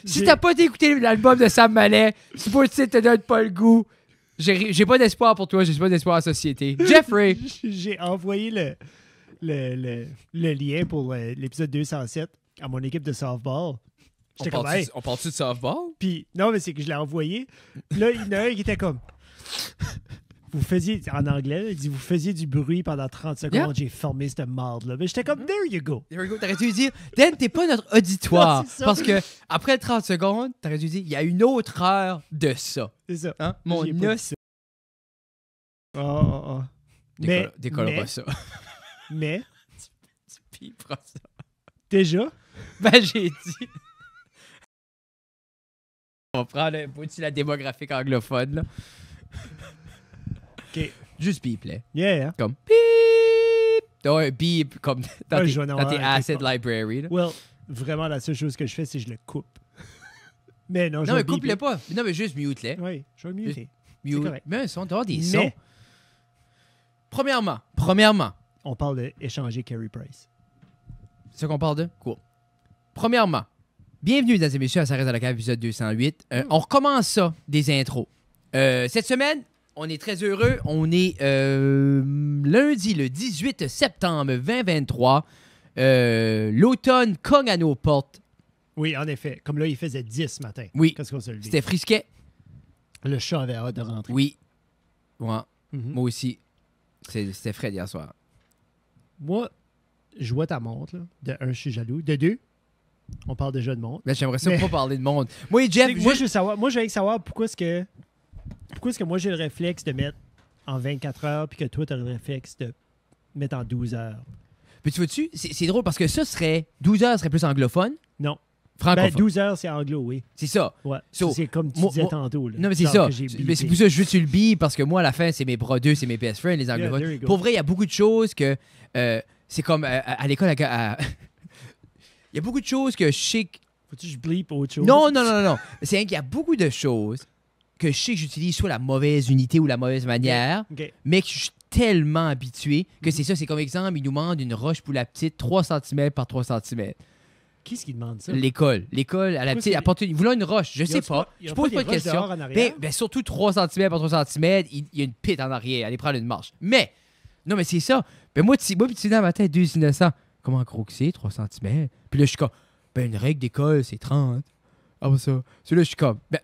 Si t'as pas écouté l'album de Sam Mallet, Sportsite te donne pas le goût. J'ai pas d'espoir pour toi, j'ai pas d'espoir en société. Jeffrey! J'ai envoyé le lien pour l'épisode 207 à mon équipe de softball. On parle-tu de softball? Puis, non, mais c'est que je l'ai envoyé. Là, il y en a un qui était comme... Vous faisiez, en anglais, il dit, vous faisiez du bruit pendant 30 secondes, Yeah. j'ai formé cette marde-là. Mais j'étais comme, there you go. T'aurais dû dire, Dan, t'es pas notre auditoire. Non, c'est ça. Parce que après 30 secondes, t'aurais dû dire, il y a une autre heure de ça. C'est ça. Hein? Mon J'ai pas os. dit ça. Oh. Décolle pas ça. Mais, Tu piperas ça. déjà, Ben, j'ai dit. On va prendre un peu de la démographique anglophone, là. OK. Juste beep, là. Yeah. Comme beep. Donc, un beep comme dans Ouais, tes, je vais en dans avoir tes quelque asset part. library, là. Well, vraiment, la seule chose que je fais, c'est que je le coupe. Mais non, je Non, vais mais coupe-le beeper. pas. Non, mais juste mute, là. Oui, je vais le muter. Mute. correct. Mais un son, d'avoir des sons. Mais, Premièrement, on parle d'échanger Carey Price. c'est ça qu'on parle de? Cool. Premièrement, bienvenue, mesdames et messieurs, à Ça reste à la cave, épisode 208. On recommence ça, des intros. Cette semaine, on est très heureux. On est lundi, le 18 septembre 2023. L'automne cogne à nos portes. Oui, en effet. Comme là, il faisait 10 ce matin. Oui. Qu'est-ce qu'on se levé? C'était frisquet. Le chat avait hâte de rentrer. Oui. Ouais. Mhm. Moi aussi. C'était frais hier soir. Moi, je vois ta montre. Là. De un, je suis jaloux. De deux, on parle déjà de montre. Là, j'aimerais ça Mais- pas parler de monde. Moi et Jeff, C'est que moi, je veux savoir. Moi, j'ai savoir pourquoi est-ce que moi j'ai le réflexe de mettre en 24 heures puis que toi, tu as le réflexe de mettre en 12 heures. Puis tu vois-tu, c'est drôle parce que ça serait 12 heures serait plus anglophone, Non. francophone. Ben, 12 heures, c'est anglo, oui. C'est ça. Ouais. So, c'est comme tu moi- disais moi- tantôt. Là. Non, mais c'est Genre ça. que j'ai Mais c'est beepé. pour ça que je veux que tu le billes parce que moi, à la fin, c'est mes bras deux, c'est mes best friends, les anglophones. there you go. Pour vrai, il y a beaucoup de choses que. C'est comme à l'école. Il y a beaucoup de choses que je sais. Faut-tu que je bleep autre chose? Non. C'est qu'il y a beaucoup de choses que je sais que j'utilise soit la mauvaise unité ou la mauvaise manière, OK. mais que je suis tellement habitué que c'est ça. C'est comme exemple, il nous demande une roche pour la petite 3 cm par 3 cm. Qui est-ce qui demande ça? L'école, à la Pourquoi petite, c'est- apporte une. Voulant une roche, je Ils sais ont pas. ils Je ont pose des pas de roches question. dehors en arrière? Ben, surtout 3 cm par 3 cm, il y a une pite en arrière. Allez prendre une marche. Mais, non, mais c'est ça. Ben, moi, puis tu dans ma tête, 2 innocents. Comment gros que c'est, 3 cm? Puis là, je suis comme, ben, une règle d'école, c'est 30. Ah, bah ça. Celui-là, je suis comme, ben,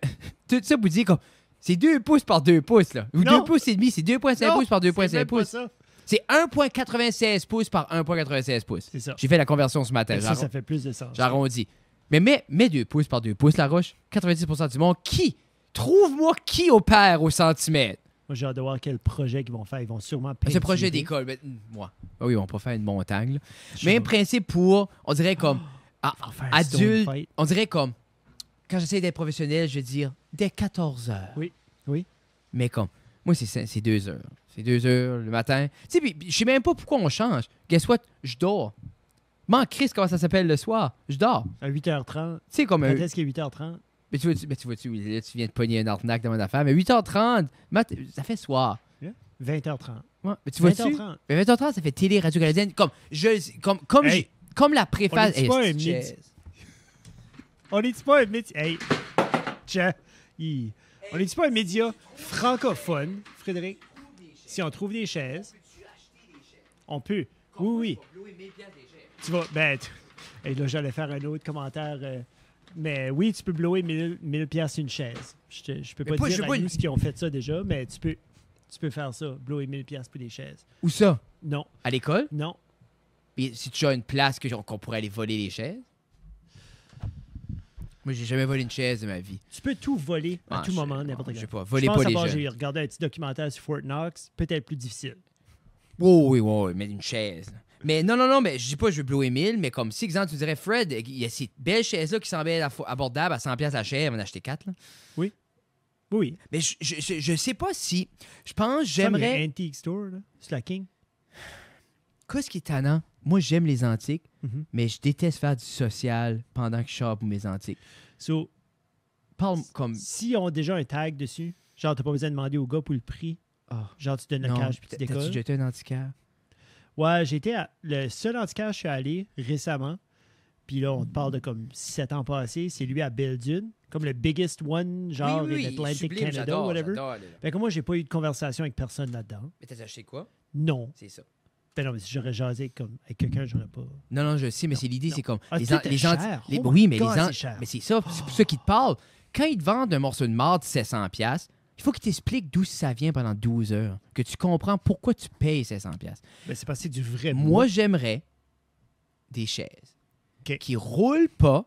tout ça, vous dites comme, c'est 2 pouces par 2 pouces, là. Ou Non. 2 pouces et demi, c'est 2,5 Non, pouces par c'est 2,5 même pas pouces. ça. C'est 1,96 pouces par 1,96 pouces. C'est ça. J'ai fait la conversion ce matin. Ça fait plus de sens. J'arrondis. Mais mets 2 pouces par 2 pouces, la roche. 90% du monde. Qui? Trouve-moi qui opère au centimètre. Moi, j'ai hâte de voir quel projet qu'ils vont faire. Ils vont sûrement Ce projet peinturer. d'école, ben, moi. Ah oui, on peut faire une montagne. Là. Je Même vais- principe pour, on dirait comme Ils vont faire un stone adulte. fight. On dirait comme, quand j'essaie d'être professionnel, je vais dire dès 14 heures. Oui. Mais comme, moi, c'est 2 heures. C'est 2 heures le matin. Tu sais, puis je sais même pas pourquoi on change. Guess what? Je dors. Man, Chris, comment ça s'appelle le soir? Je dors. À 8h30. Tu sais, comme Quand un. est-ce qu'il est 8h30? Mais tu vois-tu, là, tu viens de pogner un arnaque dans mon affaire. Mais 8h30, ça fait soir. 20h30. Ouais, mais tu vois-tu? 20h30. Mais 20h30, ça fait télé radio-canadienne. Comme Hey, comme la préface. on est-tu pas Hey, un c'est- midi? On n'est-tu pas un média... Hey! Tiens, on n'est-tu pas un média francophone, Frédéric? Si on trouve des chaises, on peut. Oui. Tu vas... Ben, hey, là, j'allais faire un autre commentaire. Mais oui, tu peux blower 1000 piastres une chaise. Je peux Mais pas pas- je dire veux à pas nous qui ont fait ça déjà, mais tu peux faire ça. Blower 1000 piastres pour des chaises. Où ça? Non. À l'école? Non. Puis si tu as une place qu'on pourrait aller voler les chaises? Moi, j'ai jamais volé une chaise de ma vie. Tu peux tout voler à Ah, tout je moment, sais n'importe pas, quand. je sais pas. Je Volez pense pas savoir, les jeunes. j'ai regardé un petit documentaire sur Fort Knox, peut-être plus difficile. Oui, mais une chaise. Là. Mais non, mais je dis pas je veux blower 1000, mais comme si, exemple, tu dirais, Fred, il y a ces belles chaises-là qui semblaient abordables à 100$ la chaise, on en a acheté 4. Là. Oui. Mais je sais pas si. Je pense, J'aimerais. j'aimerais. Antique Store, là, Slacking. Qu'est-ce qui est tannant? Moi, j'aime les antiques, Mhm. mais je déteste faire du social pendant que je sors pour mes antiques. So, Parle comme. si on a déjà un tag dessus, genre, t'as pas besoin de demander au gars pour le prix. Ah, Genre, tu donnes le non, cash puis tu t'as-tu décolles. jeté un antiquaire? Ouais, j'ai été à... Le seul antiquaire, je suis allé récemment. Puis là, on te parle de comme 7 ans passés. C'est lui à Belle-Dune, comme le biggest one, genre oui, in Atlantic sublime, Canada, j'adore, whatever. j'adore aller là. Fait que moi, j'ai pas eu de conversation avec personne là-dedans. Mais t'as acheté quoi? Non. C'est ça. Ben non, mais si j'aurais jasé comme avec quelqu'un, j'aurais pas. Non, je sais, mais c'est l'idée, non. c'est comme... Ah, les tout an- est les cher. les- Oh oui, my mais God, les c'est cher. mais c'est ça, c'est pour ça qu'ils te parlent. Quand ils te vendent un morceau de marde 700$, il faut qu'ils t'expliquent d'où ça vient pendant 12 heures, que tu comprends pourquoi tu payes 700$. Ben c'est parce que c'est du vrai Moi, j'aimerais des chaises OK. qui roulent pas,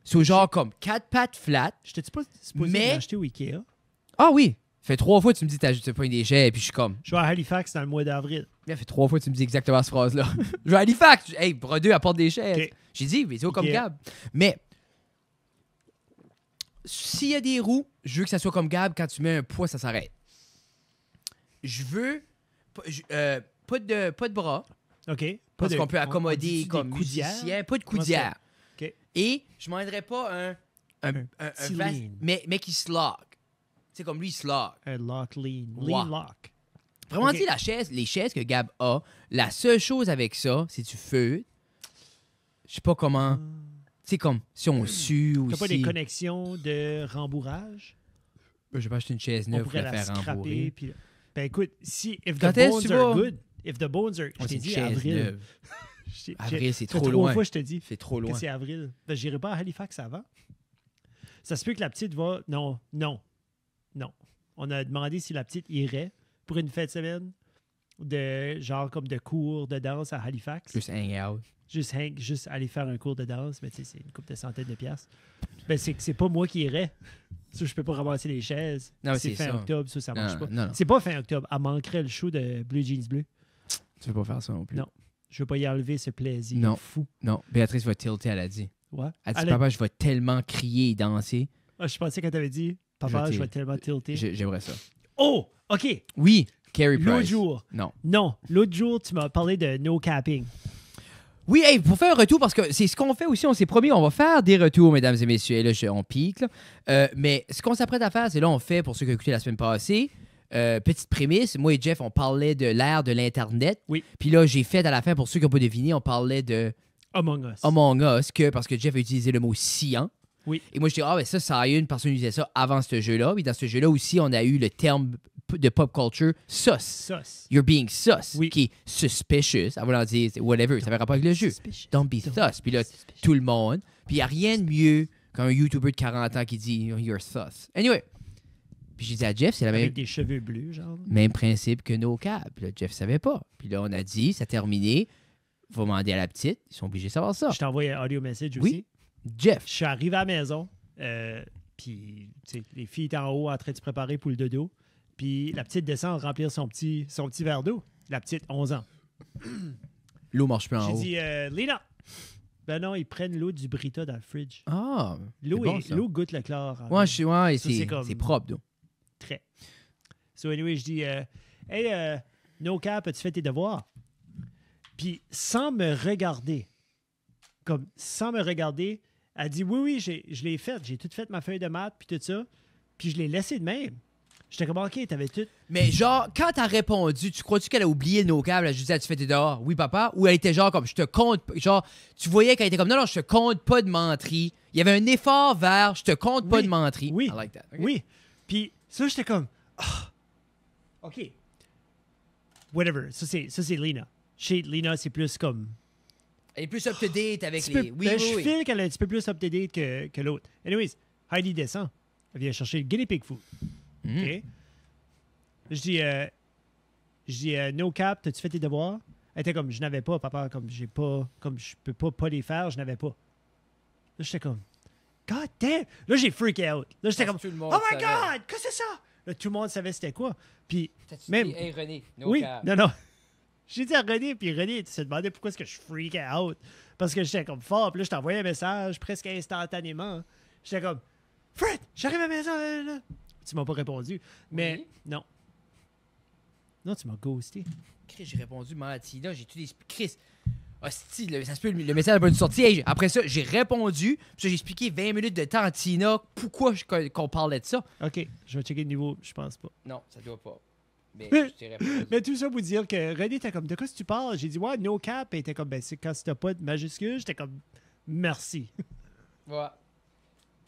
sur genre comme 4 pattes flat. Je t'ai-tu pas supposé Mais- l'acheter au Ikea? Ah oui! Fait 3 fois que tu me dis que tu pas des chaises, puis je suis comme... Je vais à Halifax dans le mois d'avril. Ça fait 3 fois que tu me dis exactement cette phrase-là. Je vais à Halifax. Hey, Brodeux apporte des chaises. OK. J'ai dit, vidéo comme OK. Gab. Mais, s'il y a des roues, je veux que ça soit comme Gab. Quand tu mets un poids, ça s'arrête. Je veux pas de bras. OK. Parce qu'on peut on accommoder dit-tu comme des coudières? musicien. Pas de Comment ça? coudière. OK. Et je m'aiderais pas un petit vas- lean. mais qui slog. C'est comme lui, il slog. Un lock lean. Ouais. Lean lock. Vraiment OK. dit, les chaises que Gab a, la seule chose avec ça, c'est du feu. Je sais pas comment. Tu sais, comme si on sue ou T'as pas si... des connexions de rembourrage? Je vais pas acheter une chaise On neuve pour pourrait la la faire scraper. rembourrer. Puis... Ben écoute, si if Quand the est-ce bones que tu are vas? good, if the bones are... Oh, Je c'est t'ai une dit chaise avril. neuve. Avril, c'est Ça fait trop 3 loin. fois je te dis C'est trop que loin. c'est avril. Ben, j'irai pas à Halifax avant. Ça se peut que la petite va... Non. On a demandé si la petite irait pour une fête de semaine de genre comme de cours de danse à Halifax. Juste hang out. Juste aller faire un cours de danse, mais tu sais, c'est une couple de centaines de piastres. Ben, c'est pas moi qui irais. Ça, je peux pas ramasser les chaises. Non, mais c'est c'est fin ça. octobre, ça marche Non, pas. non. C'est pas fin octobre. Elle manquerait le show de Blue Jeans Bleu. Tu veux pas faire ça non plus. Non. Je veux pas y enlever ce plaisir Non. fou. Non, Béatrice va tilter, elle a dit. Ouais. Elle dit, Elle a- papa, je vais tellement crier et danser. Ah, je pensais qu'elle t'avait dit, papa, je vais tellement tilter. J'aimerais ça. Oh, OK. Oui, Carey L'autre Price. jour. Non. Non, l'autre jour, tu m'as parlé de no capping. Oui, hey, pour faire un retour, parce que c'est ce qu'on fait aussi, on s'est promis, on va faire des retours, mesdames et messieurs. Et là, on pique. Là. Mais ce qu'on s'apprête à faire, c'est là, on fait, pour ceux qui ont écouté la semaine passée, petite prémisse, moi et Jeff, on parlait de l'ère de l'Internet. Oui. Puis là, j'ai fait à la fin, pour ceux qui n'ont pas deviné, on parlait de Among Us. Among Us, parce que Jeff a utilisé le mot sciant. Oui. Et moi, je dis, ben ça a eu une personne qui utilisait ça avant ce jeu-là. Et dans ce jeu-là aussi, on a eu le terme de pop culture sus. Sauce. You're being sus, Oui. qui est suspicious. Ça veut dire whatever, ça fait rapport avec le jeu. Suspicious. Don't be sus. Puis là, tout le monde. Puis il n'y a rien de mieux qu'un YouTuber de 40 ans qui dit you're sus. Anyway. Puis j'ai dit à Jeff, c'est la même, Avec des cheveux bleus, genre. même principe que No Cap. Puis là, Jeff savait pas. Puis là, on a dit, ça a terminé. Faut demander à la petite. Ils sont obligés de savoir ça. Je t'envoie un audio message Oui. aussi. Jeff. Je suis arrivé à la maison, puis tu sais, les filles étaient en haut en train de se préparer pour le dodo. Puis la petite descend remplir son petit verre d'eau. La petite, 11 ans. L'eau marche plus en J'ai haut. dit, Lina! Ben non, ils prennent l'eau du Brita dans le fridge. Ah. L'eau c'est bon, ça. l'eau goûte le chlore. en Ouais, haut. ouais, Ça, c'est c'est comme- c'est propre, donc. Très. So anyway, je dis, hey, no cap, as-tu fait tes devoirs? Puis sans me regarder, elle dit, oui, je l'ai fait. J'ai tout fait ma feuille de maths, puis tout ça. Puis je l'ai laissé de même. J'étais comme, OK, t'avais tout. Mais genre, quand t'as répondu, tu crois-tu qu'elle a oublié nos câbles? Elle a juste dit, tu fais tes dehors? Oui, papa. Ou elle était genre comme, je te compte. Genre, tu voyais qu'elle était comme, non, je te compte pas de menterie. Il y avait un effort vers, je te compte pas Oui, de menterie. oui, I like that. Okay. Oui. Puis ça, j'étais comme, ah, OK. Whatever. Ça, c'est Lina. Chez Lina, c'est plus comme. Elle est plus up-to-date avec petit les... peu- Oui, ben, oui, je oui. file qu'elle est un petit peu plus up-to-date que l'autre. Anyways, Heidi descend. Elle vient chercher le guinea pig food. Mhm. OK? Je dis, no cap, t'as-tu fait tes devoirs? Elle était comme, je n'avais pas, papa, comme je peux pas les faire, je n'avais pas. Là, j'étais comme, God damn! Là, j'ai freaké out. Là, j'étais Parce comme, que tout le monde oh my savait. God! Qu'est-ce que c'est ça? Là, tout le monde savait c'était quoi. Puis, T'as-tu même. dit, hey, René, no Oui, cap. non. J'ai dit à René, puis René se demandait pourquoi est-ce que je freakais out. Parce que j'étais comme fort, puis là, je t'envoyais un message presque instantanément. J'étais comme, Fred, j'arrive à la maison. Là. Tu m'as pas répondu. Mais Oui. non. Non, tu m'as ghosté. Chris, j'ai répondu, Martina, j'ai tout expliqué. Chris, hostie, ça se peut, le message n'a pas une sortie. Hey, après ça, j'ai répondu, puis ça, j'ai expliqué 20 minutes de temps à Tina pourquoi qu'on parlait de ça. OK, je vais checker le niveau, je pense pas. Non, ça doit pas. Mais je dirais pas. Mais tout ça pour dire que René était comme, de quoi tu parles? J'ai dit, ouais, no cap. Et il était comme, ben, c'est quand c'était pas de majuscule. J'étais comme, merci. Ouais.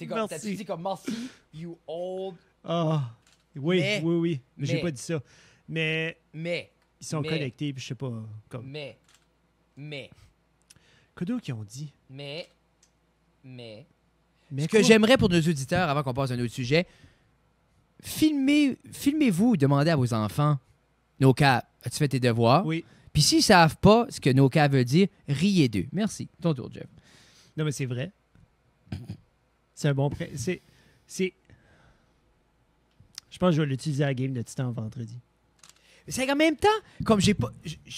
Merci. T'as-tu dit comme merci, you old. Ah, oui, Mais- oui. Mais j'ai mais- pas dit ça. Mais Mais, ils sont Mais- connectés, puis je sais pas. Comme. mais, Que d'autres qui ont dit? mais. Mais Ce que quoi? j'aimerais pour nos auditeurs, avant qu'on passe à un autre sujet, filmez-vous, demandez à vos enfants, no cap, as-tu fait tes devoirs? Oui. Puis s'ils savent pas ce que no cap veut dire, riez d'eux. Merci. Ton tour, Jeff. Non, mais c'est vrai. C'est un bon prêt. C'est. Je pense que je vais l'utiliser à la game de Titan vendredi. C'est qu'en même temps, comme je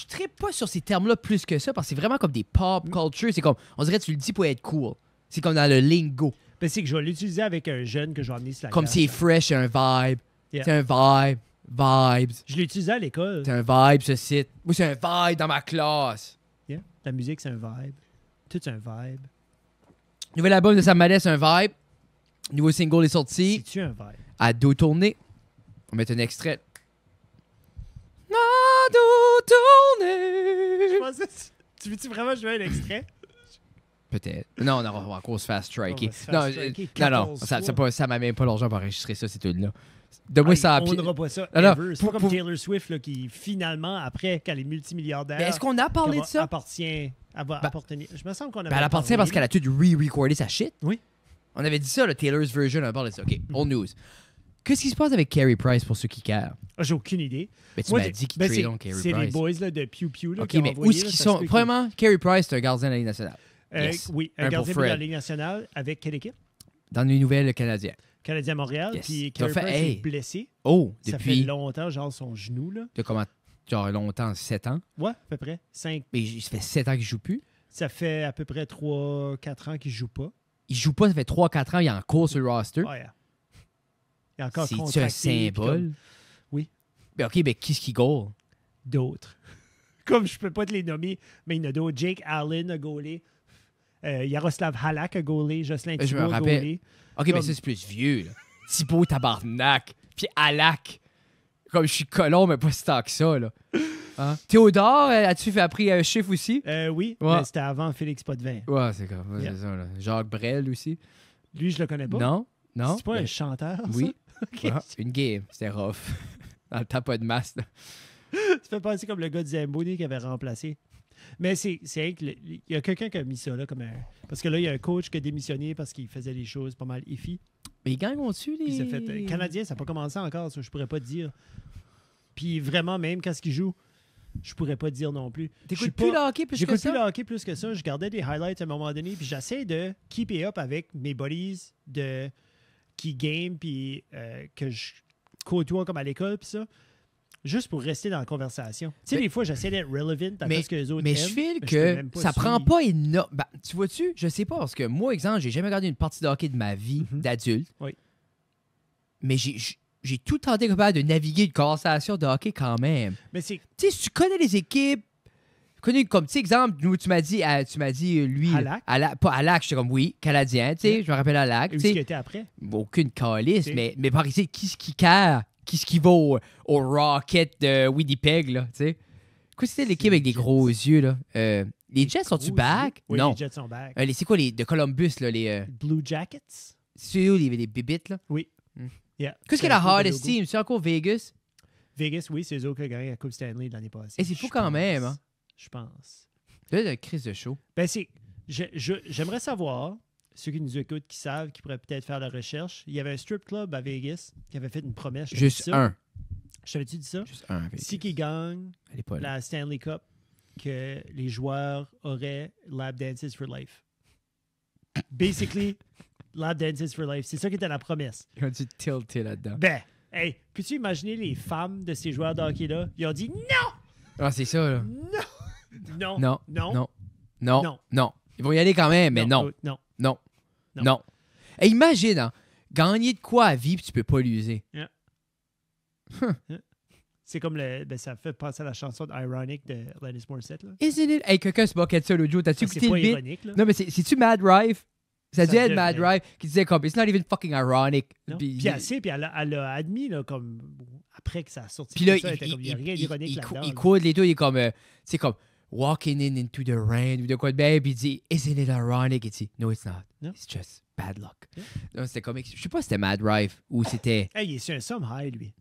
trippe pas sur ces termes-là plus que ça, parce que c'est vraiment comme des pop culture. C'est comme, on dirait que tu le dis pour être cool. C'est comme dans le lingo. Ben, c'est que je vais l'utiliser avec un jeune que je vais emmener sur la Comme classe. c'est fresh, c'est un vibe. Yeah. C'est un vibe. Vibes. Je l'ai utilisé à l'école. C'est un vibe, ce site. Moi, c'est un vibe dans ma classe. Yeah. La musique, c'est un vibe. Tout, c'est un vibe. Nouvel album de Sam Mallet, c'est un vibe. Nouveau single est sorti. C'est-tu un vibe? À dos tourné. On va mettre un extrait. À dos tourné. Je pensais... Tu veux-tu vraiment jouer un extrait? Peut-être. Non, on va encore se faire striker. On va se faire Non, striker non, 14 fois. ça m'a même pas l'argent pour enregistrer ça, c'est tout là. Donne-moi ça à On pied. n'aura pas ça. Alors, Ever. C'est pas comme Taylor Swift là, qui, finalement, après, qu'elle est multimilliardaire... Mais est-ce qu'on a parlé de ça? Elle va appartenir... Je me sens qu'on a Ben, elle appartient parce qu'elle a tout re-recordé sa shit. Oui. On avait dit ça, le Taylor's version, on a parlé de ça. OK, old news. Qu'est-ce qui se passe avec Carey Price pour ceux qui carent? J'ai aucune idée. Mais tu Moi, m'as j'ai- dit qu'il ben, créait c'est- donc Carey C'est les Price. boys là, de Pew Pew là, OK, qui ont mais où envoyé, est-ce là, qu'ils ça sont? se peut que- Premièrement, Carey Price, c'est un gardien de la Ligue nationale. Yes. Oui, Un un pour gardien de la Fred. Ligue nationale avec quelle équipe? Dans les nouvelles canadiennes. Canadien Montréal. Yes. Puis T'as Carey fait- Price hey. est blessé. Oh, Ça fait depuis longtemps, genre son genou. Là. de comment, genre longtemps, 7 ans. Ouais, à peu près. 5. Mais ça fait 7 ans qu'il joue plus. Ça fait à peu près 3-4 ans qu'il joue pas. Il joue pas, ça fait 3-4 ans, il est en cours sur le roster. Ouais. Il est encore C'est-tu un contracté, puis symbole? comme Oui. Ben, OK, mais qui est-ce qui goal? d'autres. Comme je peux pas te les nommer, mais il y en a d'autres. Jake Allen a goalé. Yaroslav Halak a goalé. Jocelyn Je me Thibault a rappelle. goalé. OK, mais Comme- ça, c'est plus vieux, là. Thibaut, tabarnak. Puis Alak. Comme je suis colon, mais pas si tant que ça, là. Hein? Théodore, as-tu appris un chiffre aussi? Oui, Ouais. mais c'était avant Félix Potvin. Ouais, c'est comme Yeah. c'est ça, là. Jacques Brel aussi. Lui, je le connais pas. Non? Non? C'est pas Ben, un chanteur, ça? Oui. Ok. Ouais, une game. C'était rough. Dans le temps, pas de masse, là. Ça fait penser comme le gars de Zamboni qui avait remplacé. Mais c'est vrai que il y a quelqu'un qui a mis ça là comme un... Parce que là, il y a un coach qui a démissionné parce qu'il faisait des choses pas mal iffy. Mais ils gagnent dessus les... Puis ça fait... Canadien, ça n'a pas commencé encore, ça, je pourrais pas te dire. Puis vraiment, même quand il joue, je pourrais pas te dire non plus. Je suis T'écoutes plus pas- le hockey plus que J'écoute plus ça? le hockey plus que ça. Je gardais des highlights à un moment donné, puis j'essaie de keep it up avec mes buddies qui game, puis que je côtoie comme à l'école, puis ça. Juste pour rester dans la conversation. Tu sais, Mais- des fois, j'essaie d'être relevant à Mais- ce que les autres Mais aiment, je file peux que même ça prend suivre. pas énorme. Ben, tu vois-tu? Je sais pas, parce que moi, exemple, j'ai jamais regardé une partie de hockey de ma vie Mhm. d'adulte. Oui. Mais j'ai tout tenté capable de naviguer une conversation de hockey quand même. Mais c'est Tu sais, si tu connais les équipes, connais comme, tu sais, exemple, nous, tu m'as dit, lui, Halak? pas Halak, j'étais comme, oui, Canadien, tu sais, Yeah. je me rappelle Halak, où tu ce qui sais, était après. aucune calice, Ok. mais par ici, qui ce qui care, qui ce qui va au Rocket de Winnipeg, là, tu sais. Quoi, c'était l'équipe avec des Jets. gros yeux, là? Les Jets sont-tu Gros back? yeux. Oui, Non. les Jets sont back. C'est quoi, les de Columbus, là, les... Blue Jackets? c'est où, les bibittes, là? Oui. Hmm. Yeah. Qu'est-ce que C'est la un peu le hardest logo. team? C'est encore Vegas? Vegas, oui, c'est eux autres qui ont gagné la Coupe Stanley de l'année passée. Eh, c'est fou Je quand pense. même, hein? Je pense. C'est un crise de show. Ben, c'est. J'aimerais savoir, ceux qui nous écoutent, qui savent, qui pourraient peut-être faire la recherche. Il y avait un strip club à Vegas qui avait fait une promesse. Je t'avais Juste dit ça. un. Je t'avais-tu dit ça? Juste un. Vegas. Si qui gagne Elle est pas là. la Stanley Cup, que les joueurs auraient Lab Dances for Life. Basically, Lab Dances for Life. C'est ça qui était la promesse. Ils ont dû tilter là-dedans. Ben, hey, peux-tu imaginer les femmes de ces joueurs de hockey-là? Ils ont dit non! Ah, c'est ça, là. Non! Non. Non! Non. Non. Non. Non. Ils vont y aller quand même, mais non. Non. Non. Non. Non. Et imagine, hein, gagner de quoi à vie puis tu peux pas l'user. C'est comme ça fait penser à la chanson de Ironic de Alanis Morissette. Là. Isn't it? Hey, quelqu'un se moquait de ça l'autre jour. T'as-tu C'est écouté pas le beat? ironique. Là. Non, mais c'est-tu Mad Rife? Ça dit être Mad devrait. Rife qui disait comme, it's not even fucking ironic. Non? Puis- Puis elle a admis, là, comme après que ça a sorti. Puis là, ça, il n'y a rien d'ironique là-dedans. il quote les deux, il est comme, c'est comme, walking into the rain, ou de quoi de bien, puis il dit, isn't it ironic? Il dit, no, it's not. No. It's just bad luck. Yeah. Non, c'était comique. Je sais pas si c'était Mad Rife ou c'était. Hey, il est sur un some high, lui.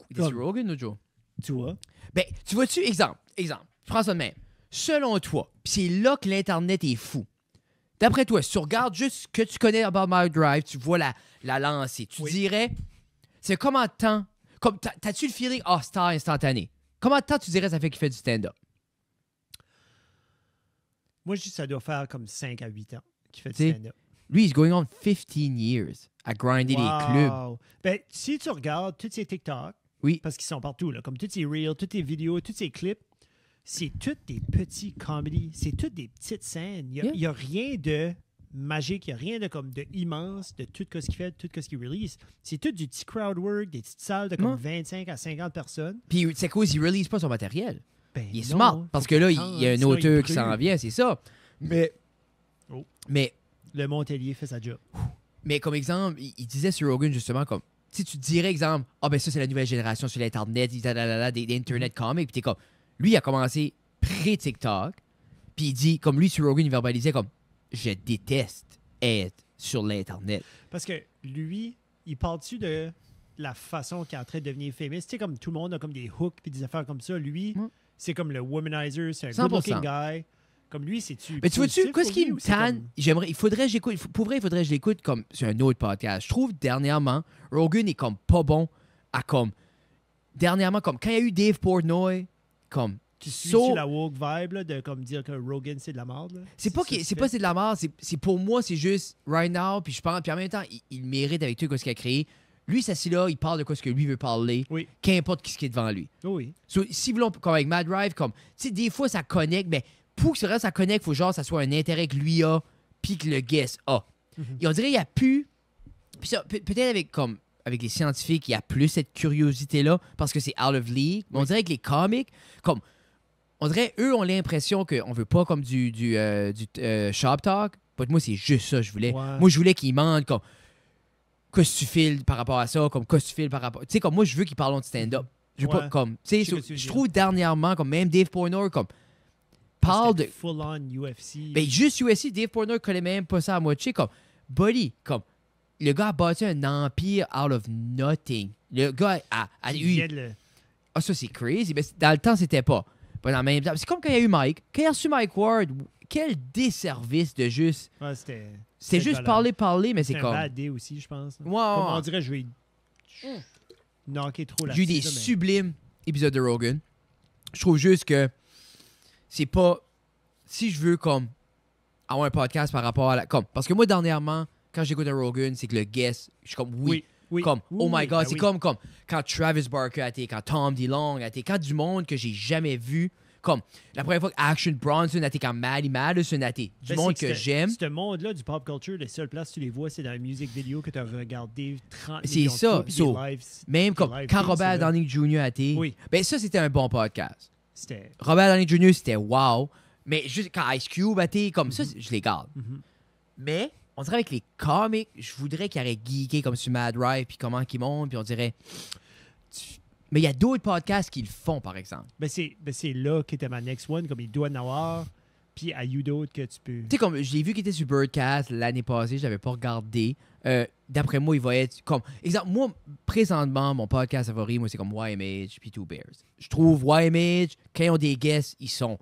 Il était sur Rogan ou Joe? Tu vois? Ben, tu vois-tu, exemple, prends ça de même. Selon toi, pis c'est là que l'Internet est fou. D'après toi, si tu regardes juste ce que tu connais about Mad Drive, tu vois la lancée. Tu dirais, c'est combien de temps? Comme, t'as-tu le feeling, star instantané? Combien de temps tu dirais ça fait qu'il fait du stand-up? Moi, je dis que ça doit faire comme 5 à 8 ans qu'il fait du T'sais, stand-up. Lui, he's going on 15 years à grinder les clubs. Ben, si tu regardes tous ces TikTok, Oui. parce qu'ils sont partout, là, comme tous ces reels, toutes ces vidéos, tous ces clips, c'est toutes des petits comedies, c'est toutes des petites scènes. Il n'y a rien de magique, il n'y a rien de comme de immense de tout ce qu'il fait, tout ce qu'il release. C'est tout du petit crowd work, des petites salles de comme 25 à 50 personnes. Puis c'est quoi, il release pas son matériel. Ben Il est non, smart. Parce que là, il y a un auteur qui s'en s'en vient, c'est ça. Mais le Montelier fait sa job. Mais comme exemple, il disait sur Rogan justement comme si tu dirais exemple, ben ça c'est la nouvelle génération sur l'internet, des internet comics, puis t'es comme lui il a commencé pré-TikTok, puis il dit comme lui sur Rogan il verbalisait comme je déteste être sur l'internet. Parce que lui, il parle-tu de la façon qu'il est en train de devenir famous? Tu sais, comme tout le monde a comme des hooks puis des affaires comme ça. Lui, c'est comme le womanizer, c'est un 100%. good-looking guy. Comme lui, c'est-tu. Mais tu vois-tu, qu'est-ce qui me comme... tanne? Il faudrait que j'écoute. Pour vrai, il faudrait que je l'écoute comme sur un autre podcast. Je trouve dernièrement, Rogan est comme pas bon à comme. Dernièrement, comme quand il y a eu Dave Portnoy, comme. Tu suis la woke vibe là, de comme dire que Rogan c'est de la merde? Là? C'est pas c'est de la merde, c'est pour moi, c'est juste right now, puis je pense, puis en même temps, il mérite avec tout ce qu'il a créé. Lui, ça c'est là, il parle de quoi ce que lui veut parler, qu'importe ce qui est devant lui. Oui. So, si vous voulez, comme avec Mad Drive, comme, tu sais, des fois ça connecte, mais pour que ça connecte, il faut genre ça soit un intérêt que lui a, puis que le guest a. Et on dirait qu'il n'y a plus, puis ça, peut-être avec les scientifiques, il y a plus cette curiosité-là, parce que c'est out of league, mais on dirait que les comics, comme, on dirait, eux ont l'impression qu'on veut pas comme du shop talk. Moi, c'est juste ça que je voulais. Ouais. Moi, je voulais qu'ils demandent comme qu'est-ce que tu files par rapport à ça, comme qu'est-ce que tu files par rapport. Tu sais, comme moi, je veux qu'ils parlent de stand-up. Je veux pas comme. Tu sais, je trouve dernièrement, comme même Dave Portnoy, comme parle de. Full-on UFC. Ben, juste UFC, Dave Portnoy connaît même pas ça à moitié. Comme, buddy, comme, le gars a bâti un empire out of nothing. Le gars a eu. Ah, ça, c'est crazy. Mais dans le temps, c'était pas. Dans même temps. C'est comme quand il y a eu Mike. Quand il a reçu Mike Ward, quel desservice de juste. Ouais, c'était juste parler, mais c'est comme. C'est un bad day aussi, je pense. Ouais, comme on dirait, je vais knocker trop la J'ai eu des sublimes épisodes de Rogan. Je trouve juste que c'est pas. Si je veux comme avoir un podcast par rapport à la. Comme, parce que moi, dernièrement, quand j'écoute un Rogan, c'est que le guest, je suis comme oui. Comme, oh my God, c'est comme quand Travis Barker a été, quand Tom DeLonge a été, quand du monde que j'ai jamais vu, comme la première fois que Action Bronson a été, quand Maddie Madison a été, du monde que j'aime. Ce monde-là du pop culture, les seules places où tu les vois, c'est dans la musique vidéo que tu as regardé 30 c'est millions ça. de fois, lives, même comme quand Robert Downey Jr. a été, ben ça, c'était un bon podcast. Robert Downey Jr., c'était wow. Mais juste quand Ice Cube a été, comme ça, je les garde. Mais on dirait avec les comics, je voudrais qu'il y aurait geeké comme sur Mad Drive, puis comment qu'ils montent, puis on dirait. Mais il y a d'autres podcasts qui le font, par exemple. Ben c'est là qu'était ma next one, comme il doit en avoir, puis à you d'autres que tu peux. Tu sais, comme je l'ai vu qu'il était sur Birdcast l'année passée, je l'avais pas regardé. D'après moi, il va être comme. Exemple, moi, présentement, mon podcast favori, moi, c'est comme YMH puis Two Bears. Je trouve YMH, quand ils ont des guests, ils sont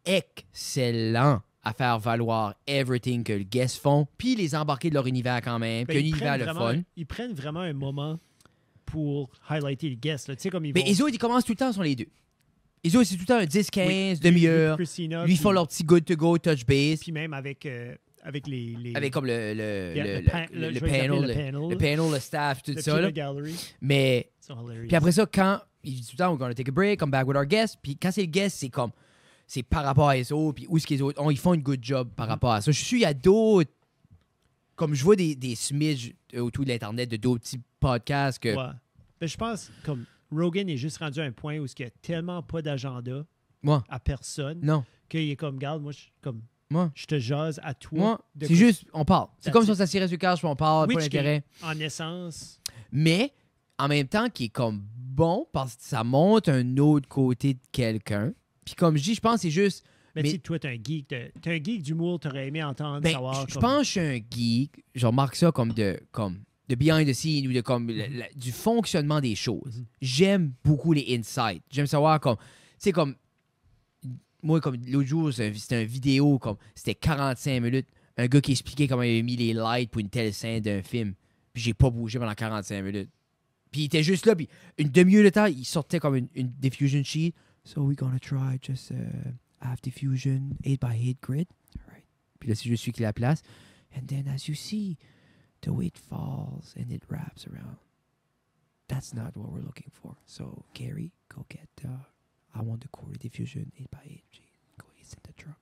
excellents à faire valoir everything que les guests font, puis les embarquer de leur univers quand même, puis un univers le fun. Ils prennent vraiment un moment pour highlighter les guests. Tu sais, comme ils vont... Mais les autres, ils commencent tout le temps sur les deux. Les autres, c'est tout le temps un 10-15, demi-heure. Lui, ils font leur petit good-to-go, touch base. Puis même avec les... Avec comme le panel, le staff, tout ça. Là. Mais... Puis après ça, quand... Ils disent tout le temps, we're gonna take a break, come back with our guests. Puis quand c'est le guest, c'est comme... C'est par rapport à les autres, puis où est-ce qu'ils autres... ils font une good job par rapport à ça. Je suis sûr, il y a d'autres... Comme je vois des smidges autour de l'Internet, de d'autres petits podcasts que... Ouais. Ben, je pense, comme Rogan est juste rendu à un point où il n'y a tellement pas d'agenda à personne qu'il est comme, garde, moi, je te jase à toi. C'est juste, on parle. C'est comme si on s'assirait sur le couch, puis on parle, pas l'intérêt. En essence. Mais, en même temps qui est comme bon parce que ça montre un autre côté de quelqu'un. Puis comme je dis, je pense que c'est juste... Mais tu sais, toi, t'es un geek d'humour, t'aurais aimé entendre, Ben, savoir. je pense que je suis un geek. Je remarque ça comme de behind the scenes ou de comme du fonctionnement des choses. J'aime beaucoup les insights. J'aime savoir comme... Tu sais, comme... Moi, comme l'autre jour, c'était une vidéo, comme c'était 45 minutes. Un gars qui expliquait comment il avait mis les lights pour une telle scène d'un film. Puis j'ai pas bougé pendant 45 minutes. Puis il était juste là, puis une demi-heure de temps, il sortait comme une diffusion sheet. So we're gonna try just half diffusion, 8x8 grid. All right. Puis là, c'est juste celui qui la place. And then as you see, the way it falls and it wraps around. That's not what we're looking for. So, Gary, go get I want the quarter diffusion 8x8. Go, it's in the truck.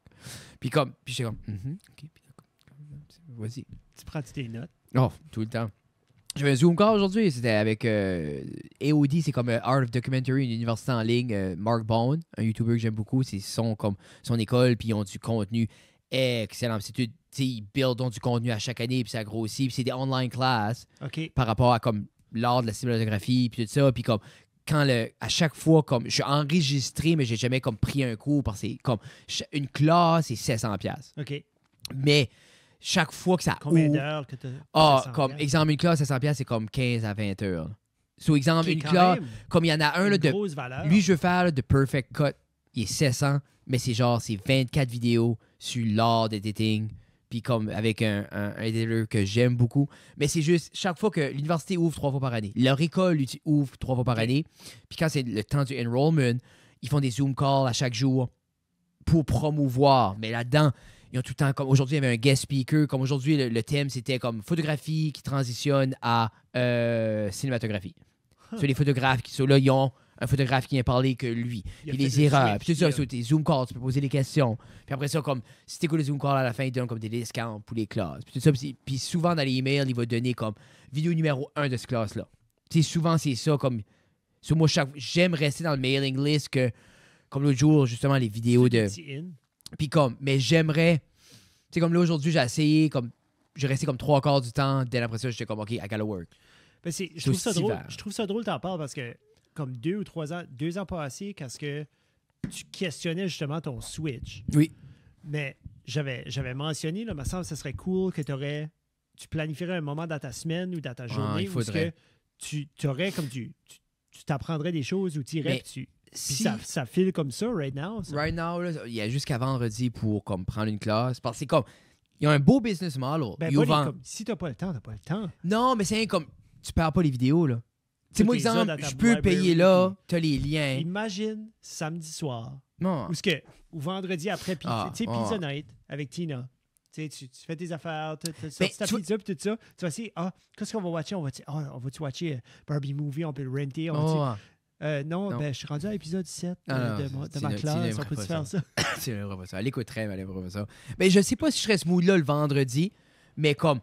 Puis j'étais comme, OK. Vas-y. Tu prends tes notes. Oh, tout le temps. J'avais un Zoom call aujourd'hui. C'était avec AOD, c'est comme Art of Documentary, une université en ligne. Mark Bone, un YouTuber que j'aime beaucoup. C'est son école, puis ils ont du contenu excellent. C'est tout, ils buildent du contenu à chaque année, puis ça grossit. Puis c'est des online classes par rapport à comme l'art de la cinématographie, puis tout ça. Puis comme à chaque fois, comme je suis enregistré, mais j'ai jamais comme pris un cours parce que c'est comme une classe, c'est 700$. OK. Mais chaque fois que ça Combien ouvre... d'heures que tu as? comme exemple, une classe à 100$, c'est comme 15 à 20 heures. So, exemple, une quand classe, même comme il y en a un, là, grosse valeur. lui, je veux faire là, de Perfect Cut. Il est 700, mais c'est 24 vidéos sur l'art d'editing, puis comme avec un editor que j'aime beaucoup. Mais c'est juste, chaque fois que l'université ouvre 3 fois par année, leur école ouvre 3 fois par année, puis quand c'est le temps du enrollment, ils font des Zoom calls à chaque jour pour promouvoir. Mais là-dedans, ils ont tout le temps, comme aujourd'hui, il y avait un guest speaker. Comme aujourd'hui, le thème, c'était comme photographie qui transitionne à cinématographie. Sur les photographes qui sont là, ils ont un photographe qui vient parler que lui. Puis les erreurs. Puis tout ça, sur tes Zoom calls, tu peux poser des questions. Puis après ça, comme si tu écoutes le Zoom call à la fin, ils donnent comme des discounts pour les classes. Puis tout ça. Puis souvent, dans les emails, il va donner comme vidéo numéro 1 de cette classe-là. Tu sais, souvent, c'est ça. Comme sur moi, j'aime rester dans le mailing list que, comme l'autre jour, justement, les vidéos de... Puis comme, mais j'aimerais, tu sais, comme là aujourd'hui, j'ai essayé, comme, j'ai resté comme 3/4 du temps, dès après ça, j'étais comme, OK, I gotta work. Ben je trouve ça drôle t'en parles parce que, comme 2 ans passés, quand que tu questionnais justement ton switch. Oui. Mais j'avais mentionné, là, il me semble que ce serait cool que tu planifierais un moment dans ta semaine ou dans ta journée où que tu aurais comme tu t'apprendrais des choses ou tu irais, puis ça file comme ça, right now. Ça. Right now, là, il y a jusqu'à vendredi pour comme, prendre une classe. Parce que c'est comme, il y a un beau business model. Ben, comme, si t'as pas le temps, t'as pas le temps. Non, mais c'est comme, tu perds pas les vidéos, là. Tu sais, moi, exemple, je peux payer là, t'as les liens. Imagine samedi soir. Non. Ou vendredi après, Pizza Night avec Tina. Tu fais tes affaires, tu sorti ta pizza puis tout ça. Tu vas essayer, qu'est-ce qu'on va watcher? On va-tu watcher Barbie Movie? On peut le renter? Non, ben, je suis rendu à l'épisode 7 de ma classe. On peut-tu faire ça? C'est pas ça. Elle écouterait, mais elle aimerait pas ça. Mais je sais pas si je serais ce mood-là le vendredi, mais comme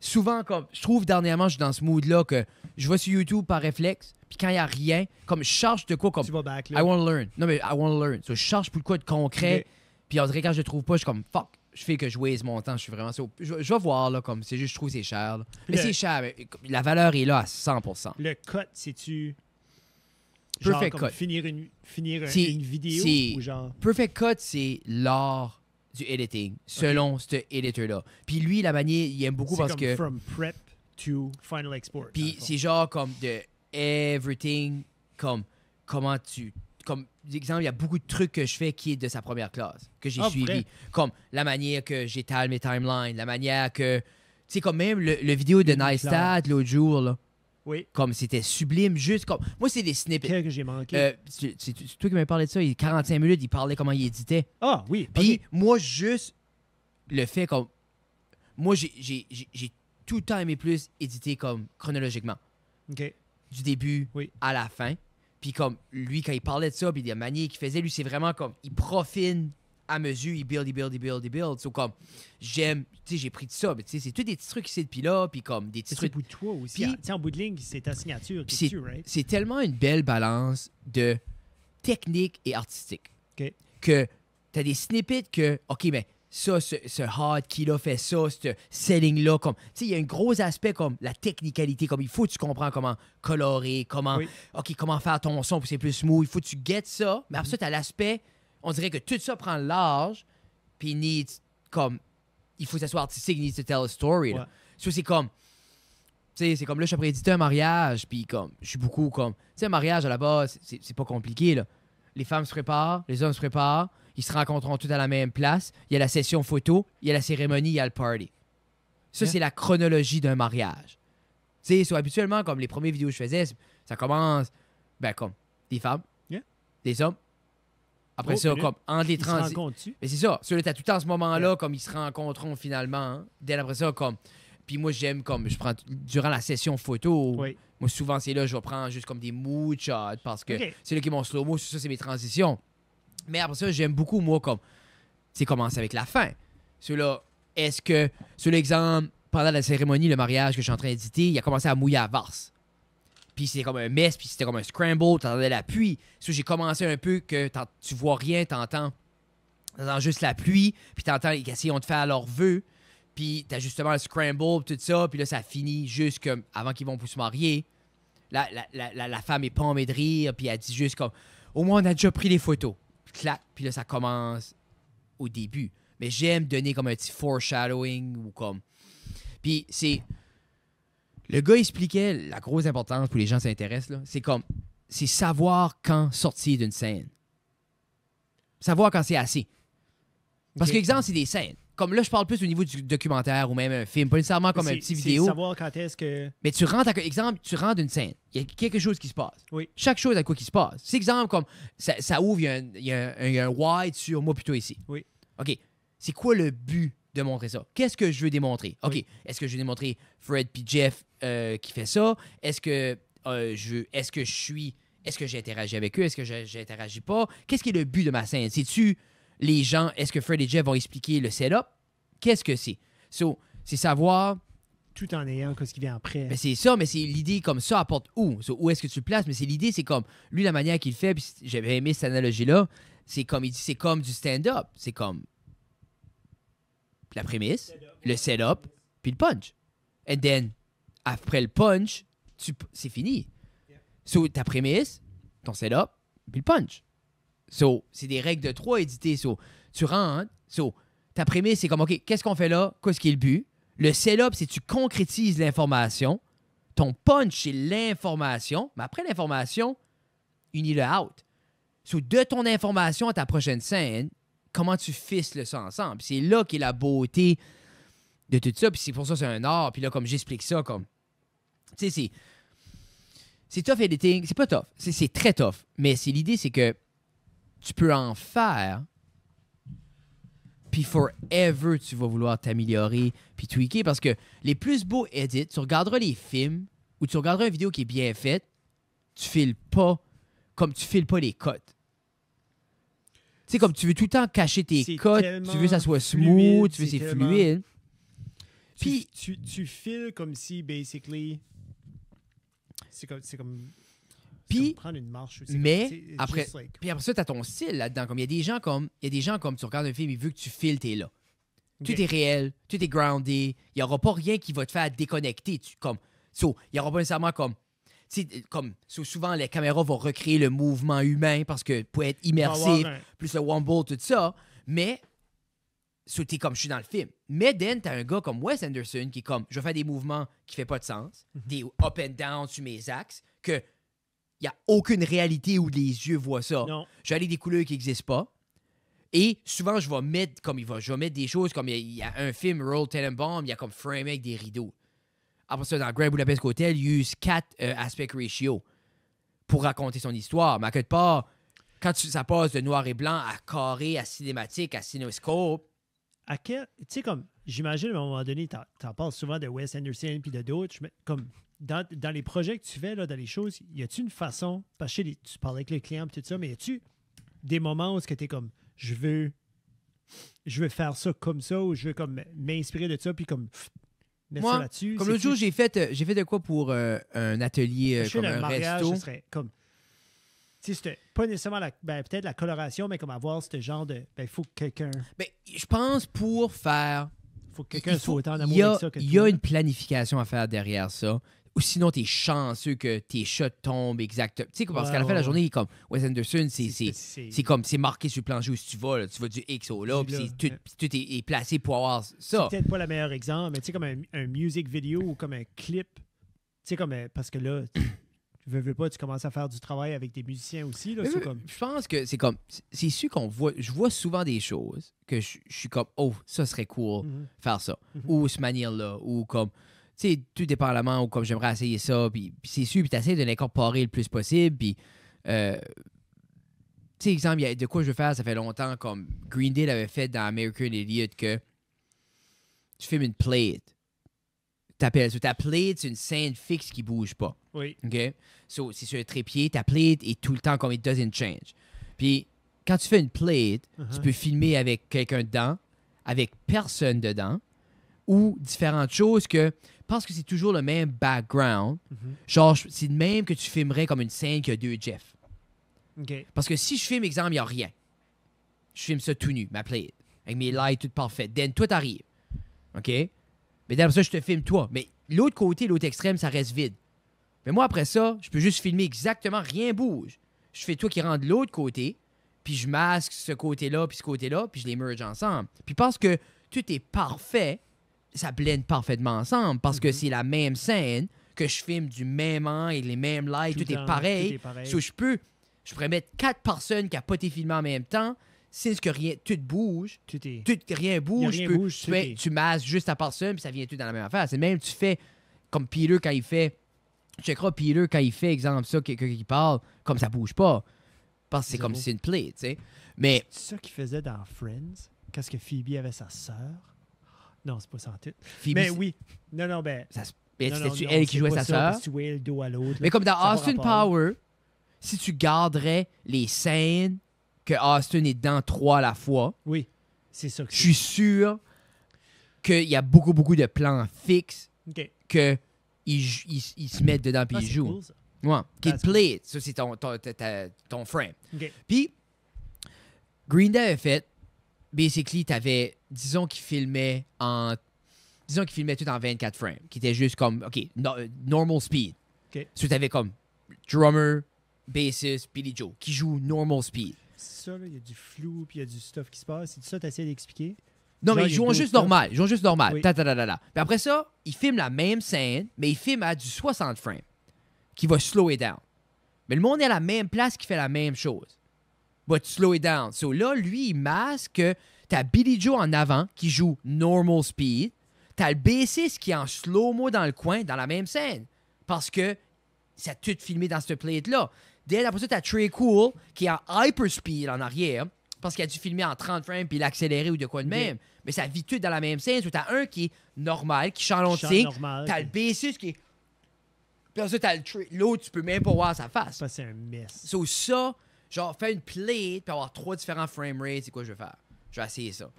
souvent, comme je trouve dernièrement, je suis dans ce mood-là que je vais sur YouTube par réflexe, puis quand il n'y a rien, comme je cherche de quoi comme. Tu vas back là. I want to learn. Non, mais I want to learn. So, je cherche pour le quoi de concret, puis on dirait quand je le trouve pas, je suis comme fuck. Je fais que je waste mon temps. Je suis vraiment ça. Je vais voir, là, comme c'est juste, je trouve que c'est cher. Là. Mais c'est cher. Mais la valeur est là à 100%. Le cut, c'est-tu. Perfect genre, cut. Finir une vidéo ou genre. Perfect cut, c'est l'art du editing, selon ce editor-là. Puis lui, la manière, il aime beaucoup parce comme que. From prep to final export. Puis c'est genre comme de everything, comme comment tu. Comme exemple, il y a beaucoup de trucs que je fais qui est de sa première classe, que j'ai suivi. Vrai? Comme la manière que j'étale mes timelines, la manière que. Tu sais, comme même le vidéo de Neistat l'autre jour, là. Oui. Comme c'était sublime, juste comme. Moi, c'est des snippets. Quel que j'ai manqué. C'est toi qui m'as parlé de ça. Il y a 45 minutes, il parlait comment il éditait. Ah, oui. Puis moi, juste le fait comme. Moi, j'ai tout le temps aimé plus éditer comme chronologiquement. OK. Du début à la fin. Puis comme lui, quand il parlait de ça, puis des manières qu'il faisait, lui, c'est vraiment comme, il profine à mesure, il build. So comme, j'aime, tu sais, j'ai pris de ça, mais tu sais, c'est tous des petits trucs ici depuis là, puis comme des petits trucs. C'est pour toi aussi. Tu sais, en bout de ligne, c'est ta signature. C'est tellement une belle balance de technique et artistique. OK. Que t'as des snippets que, OK, mais ça, ce hotkey-là fait ça, ce selling-là. Comme, tu sais, il y a un gros aspect comme la technicalité. Comme il faut que tu comprends comment colorer, comment, comment faire ton son pour que c'est plus smooth. Il faut que tu guettes ça. Mais après ça, tu as l'aspect, on dirait que tout ça prend l'âge. Puis il faut que ça soit artistique, il needs to tell a story. Là. So, c'est comme, tu sais, c'est comme là, je suis prédité un mariage. Puis comme, je suis beaucoup comme, tu sais, un mariage à la base, c'est pas compliqué, là. Les femmes se préparent, les hommes se préparent. Ils se rencontreront tous à la même place. Il y a la session photo, il y a la cérémonie, il y a le party. Ça, c'est la chronologie d'un mariage. Tu sais, habituellement, comme les premières vidéos que je faisais, ça commence, comme des femmes, des hommes. Après ça, comme entre les trans. Mais c'est ça. Tu as tout le temps ce moment-là, comme ils se rencontreront finalement. Hein. Dès après ça, comme. Puis moi, j'aime comme. Je prends durant la session photo. Moi, souvent, c'est là, je vais prendre juste comme des mood shots parce que c'est là qui est mon slow-mo. Ça, c'est mes transitions. Mais après ça, j'aime beaucoup, moi, comme, c'est commencer avec la fin. Celui-là, est-ce que, sur l'exemple, pendant la cérémonie, le mariage que je suis en train d'éditer, il a commencé à mouiller à Varse. Puis c'était comme un mess, puis c'était comme un scramble, t'entendais la pluie. J'ai commencé un peu que tu vois rien, t'entends juste la pluie, puis t'entends les essayent de faire leurs vœux, puis t'as justement le scramble, tout ça, puis là, ça finit juste comme avant qu'ils vont pour se marier. La femme est pommée de rire, puis elle dit juste comme, au moins, on a déjà pris les photos. Clac, puis là, ça commence au début. Mais j'aime donner comme un petit foreshadowing ou comme... Puis c'est... Le gars expliquait la grosse importance pour les gens qui s'intéressent, là. C'est comme... C'est savoir quand sortir d'une scène. Savoir quand c'est assez. Parce que, exemple, c'est des scènes. Comme là, je parle plus au niveau du documentaire ou même un film, pas nécessairement comme un petit vidéo. C'est savoir quand est-ce que... Mais tu rentres, exemple, tu rentres d'une scène. Il y a quelque chose qui se passe. Oui. Chaque chose a quoi qui se passe. C'est exemple comme, ça ouvre, il y a un wide sur moi plutôt ici. Oui. OK. C'est quoi le but de montrer ça? Qu'est-ce que je veux démontrer? OK. Oui. Est-ce que je veux démontrer Fred puis Jeff qui fait ça? Est-ce que j'ai interagi avec eux? Est-ce que j'interagis pas? Qu'est-ce qui est le but de ma scène? C'est-tu les gens, est-ce que Fred et Jeff vont expliquer le setup? Qu'est-ce que c'est? C'est savoir... Tout en ayant ce qui vient après. Mais c'est ça, mais c'est l'idée comme ça apporte où? Où est-ce que tu le places? Mais c'est l'idée, c'est comme... Lui, la manière qu'il fait, puis j'avais aimé cette analogie-là, c'est comme il dit, c'est comme du stand-up. C'est comme la prémisse, le setup, puis le punch. And then, après le punch, c'est fini. So, ta prémisse, ton setup, puis le punch. So, c'est des règles de 3 éditées. So, tu rentres. So, ta prémisse, c'est comme, OK, qu'est-ce qu'on fait là? Qu'est-ce qui est le but? Le setup, c'est tu concrétises l'information. Ton punch, c'est l'information. Mais après l'information, unis le out. So, de ton information à ta prochaine scène, comment tu ficeles ça ensemble? Puis c'est là qu'est la beauté de tout ça. Puis c'est pour ça que c'est un art. Puis là, comme j'explique ça, comme... Tu sais, c'est tough editing. C'est pas tough. C'est très tough. Mais l'idée, c'est que tu peux en faire, puis forever, tu vas vouloir t'améliorer puis tweaker, parce que les plus beaux edits, tu regarderas les films ou tu regarderas une vidéo qui est bien faite, tu files pas comme tu files pas les cotes. Tu sais, comme tu veux tout le temps cacher tes cotes, tu veux que ça soit smooth, tu veux que c'est fluide. Puis tu files comme si, basically, c'est comme puis, prendre une marche. Mais après, puis après ça, tu as ton style là-dedans. Comme il y a des gens comme tu regardes un film, ils veulent que tu files, t'es là. Okay. Tout est réel, tout est groundé. Il n'y aura pas rien qui va te faire déconnecter. Il n'y aura pas nécessairement souvent, les caméras vont recréer le mouvement humain parce que pour être immersif, plus le womble, tout ça. Mais, t'es comme je suis dans le film. Mais then, t'as un gars comme Wes Anderson qui est comme, je vais faire des mouvements qui ne font pas de sens, des up and down sur mes axes, que il n'y a aucune réalité où les yeux voient ça. Je vais aller des couleurs qui n'existent pas. Et souvent, je vais mettre des choses comme il y a un film, Roald Tenenbaum, il y a comme framé avec des rideaux. Après ça, dans Grand Budapest Hotel, il use 4 aspect ratio pour raconter son histoire. Mais à quelque part, quand ça passe de noir et blanc à carré, à cinématique, à cinéoscope. Tu sais, comme, j'imagine, à un moment donné, t'en parles souvent de Wes Anderson puis de d'autres. Comme, dans les projets que tu fais, là, dans les choses, y a-tu une façon, parce que tu parles avec le client et tout ça, mais y a-tu des moments où tu es comme, je veux faire ça comme ça, ou je veux comme m'inspirer de ça, puis comme mettre ça là-dessus? Comme l'autre jour, j'ai fait de quoi pour un atelier, comme un mariage, resto. Ce serait comme, Tu sais, c'était pas nécessairement peut-être la coloration, mais comme avoir ce genre de. Ben, il faut que quelqu'un. Ben, je pense pour faire... Faut que quelqu'un soit autant en il amour y a, avec ça que il y a toi. une planification à faire derrière ça. Ou sinon, t'es chanceux que tes shots tombent exactement. Tu sais, parce qu'à la fin de la journée, comme Wes Anderson, c'est comme, c'est marqué sur le plancher où tu vas. Là, tu vas du X au là, puis tout est placé pour avoir ça. C'est peut-être pas le meilleur exemple, mais tu sais, comme un music video ou comme un clip. Tu sais, comme. Parce que là, tu veux pas, tu commences à faire du travail avec des musiciens aussi. Là, comme... Je pense que c'est comme. C'est sûr qu'on voit. Je vois souvent des choses que je suis comme, oh, ça serait cool, faire ça. Ou ce manière-là. Ou comme. Tu sais, tout dépendamment, ou comme j'aimerais essayer ça, puis c'est sûr, puis t'essaies de l'incorporer le plus possible, puis... tu sais, exemple, il y a de quoi je veux faire, ça fait longtemps, comme Green Day l'avait fait dans American Idiot, que tu filmes une plate. T'appelles ça. Ta plate, c'est une scène fixe qui bouge pas. Oui. OK? So, c'est sur le trépied, ta plate est tout le temps comme it doesn't change. Puis, quand tu fais une plate, tu peux filmer avec quelqu'un dedans, avec personne dedans, ou différentes choses que... Parce que c'est toujours le même background. Genre, c'est le même que tu filmerais comme une scène qui a 2 Jeff. OK. Parce que si je filme, exemple, il n'y a rien. Je filme ça tout nu, ma plate. Avec mes lights tout parfait. Then, toi, t'arrives. OK? Mais d'après ça, je te filme toi. Mais l'autre côté, l'autre extrême, ça reste vide. Mais moi, après ça, je peux juste filmer exactement, rien bouge. Je fais toi qui rentre de l'autre côté, puis je masque ce côté-là, puis ce côté-là, puis je les merge ensemble. Puis parce que tout est parfait, ça blende parfaitement ensemble parce que c'est la même scène, que je filme du même angle, les mêmes lights, tout est pareil. So, je pourrais mettre 4 personnes qui n'ont pas été filmées en même temps, c'est que rien, tout bouge, rien bouge, tu masques juste ta personne, puis ça vient tout dans la même affaire. C'est même, tu fais comme Peter quand il fait, tu checkeras Peter quand il fait, exemple, ça, quelqu'un qui parle, comme ça bouge pas. Parce que c'est comme si c'est une play, tu sais. Mais. C'est ça qu'il faisait dans Friends, quand que Phoebe avait sa sœur. Non, c'est pas ça en tout. Phoebe, mais oui. Non, ben. C'était-tu elle qui jouait sa sœur? Tu voyais le dos à l'autre. Mais comme dans Austin Power, si tu garderais les scènes que Austin est dans 3 à la fois, oui, c'est ça. Je suis sûr qu'il y a beaucoup, beaucoup de plans fixes qu'ils se mettent dedans puis ils jouent. Cool, ça. Ouais. Qu'il play. Ça, c'est ton frame. Okay. Puis, Green Day avait fait, basically, t'avais, disons qu'il filmait tout en 24 frames, qui était juste comme, OK, normal speed. Okay. So, t'avais comme drummer, bassist, Billy Joe, qui joue normal speed. C'est ça, il y a du flou, puis il y a du stuff qui se passe. C'est ça que tu essaies d'expliquer? Non, mais ils jouent juste normal. Ils jouent juste normal. Oui. Puis après ça, ils filment la même scène, mais ils filment à du 60 frames, qui va slow it down. Mais le monde est à la même place qui fait la même chose. But slow it down. So là, lui, il masque que t'as Billy Joe en avant, qui joue normal speed. T'as le bassiste qui est en slow-mo dans le coin, dans la même scène. Parce que c'est tout filmé dans cette plate-là. Dès après ça, t'as Trey Cool qui est en hyperspeed en arrière parce qu'il a dû filmer en 30 frames puis l'accélérer ou de quoi de même. Mais ça vit tout dans la même scène. T'as un qui est normal, qui chante l'ontique. T'as le bassiste qui est... Puis après ça, t'as l'autre, tu peux même pas voir sa face. Ça, c'est un mess. So ça, genre, faire une plate puis avoir 3 différents frame rates, c'est quoi je vais faire? Je vais essayer ça.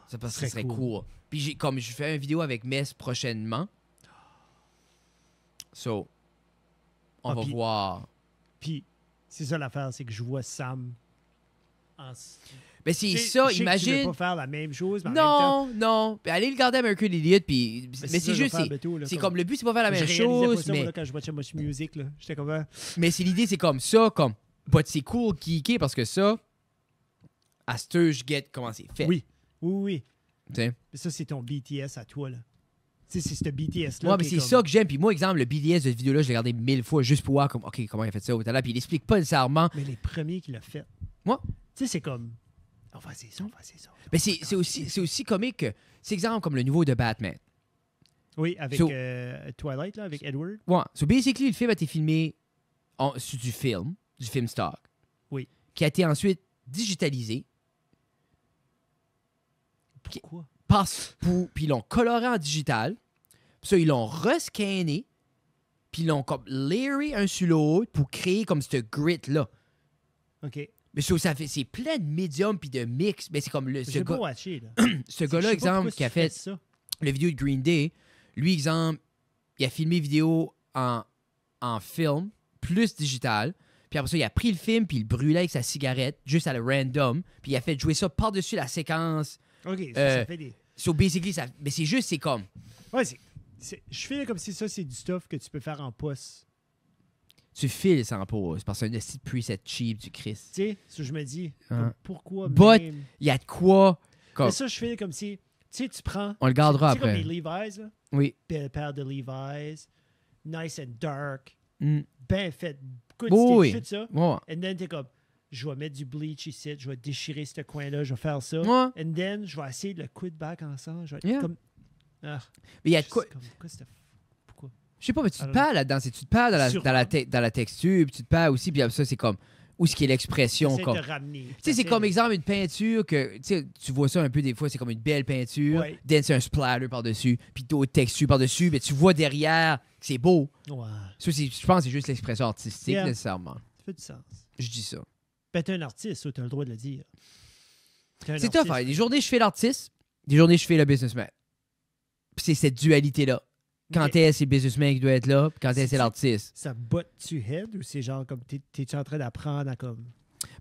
Ça parce que ça serait cool. Puis comme je fais une vidéo avec Mess prochainement. So, on va voir... Puis, c'est ça l'affaire, c'est que je vois Sam en... Mais c'est ça, je sais imagine... Que tu veux pas faire la même chose, mais non. Puis allez le garder American Idiot, puis... Mais c'est juste... C'est comme le but, c'est pas faire la même chose, pas mais... Ça, quand je watchais Much Music, là, j'étais comme... Mais c'est l'idée, c'est comme ça, comme... But c'est cool, geeké, parce que ça... À ce que je get comment c'est fait. Oui. T'sais? Ça, c'est ton BTS à toi, là. C'est ce BTS-là. Ouais, mais c'est ça que j'aime. Puis moi, exemple, le BTS de cette vidéo-là, je l'ai regardé 1000 fois juste pour voir comme, OK, comment il a fait ça. Puis il explique pas nécessairement. Mais les premiers qui l'ont fait. Moi? Tu sais, c'est comme. On va essayer ça. Mais c'est aussi comique que. C'est exemple comme le nouveau de Batman. Oui, avec Twilight, là, avec Edward. Ouais. So basically, le film a été filmé sur du film stock. Oui. Qui a été ensuite digitalisé. Pourquoi? Puis ils l'ont coloré en digital. Puis ça, ils l'ont rescanné. Puis ils l'ont comme layeré un sur l'autre pour créer comme ce grit-là. OK. Mais ça fait, c'est plein de médiums puis de mix. Mais c'est comme ce gars. Watcher, là. Ce gars-là, exemple, qui a fait le vidéo de Green Day, lui, exemple, il a filmé vidéo en film, plus digital. Puis Puis après ça, il a pris le film, puis il le brûlait avec sa cigarette, juste à le random. Puis il a fait jouer ça par-dessus la séquence. OK, ça fait des... So, basically, ça... mais c'est juste, c'est comme... Ouais, je fais comme si ça, c'est du stuff que tu peux faire en poste. Tu files sans pause, parce que c'est un petit preset cheap du Chris. Tu sais, ça, je me dis, comme, pourquoi But, même... il y a de quoi... Comme... Mais ça, je fais comme si... Tu sais, tu prends... On le gardera tu sais, après. comme les Levi's, là. Oui. Belle paire de Levi's. Nice and dark. Mm. Ben fait. Good Oui. stitch, tout ça. Ouais. And then, t'es comme... Je vais mettre du bleach ici, je vais déchirer ce coin-là, je vais faire ça. Ouais. And then, je vais essayer de le quit back ensemble. Je vais être Yeah. comme... Ah, Mais il y a de quoi... pourquoi c'était... Pourquoi? Je sais pas, mais tu te Alors, perds là-dedans. Tu te perds Sûrement. dans la texture, puis tu te perds aussi, puis après ça, c'est comme... Où est-ce qu'il y a l'expression, J'essaie comme... de ramener. Tu sais, c'est comme exemple une peinture que, tu sais, tu vois ça un peu des fois, c'est comme une belle peinture, Ouais. then c'est un splatter par-dessus, puis d'autres textures par-dessus, mais tu vois derrière que c'est beau. Ouais, Ça, je pense que c'est juste l'expression artistique, Yeah. nécessairement. ça fait du sens. Je dis ça. Ben, t'es un artiste, t'as le droit de le dire. T'es un C'est tough, artiste. hein. Des journées, je fais l'artiste, des journées, je fais le businessman. Puis c'est cette dualité-là. Quand Ok. est-ce c'est le businessman qui doit être là, puis quand est-ce c'est l'artiste. Ça botte-tu head ou c'est genre comme t'es-tu en train d'apprendre à comme...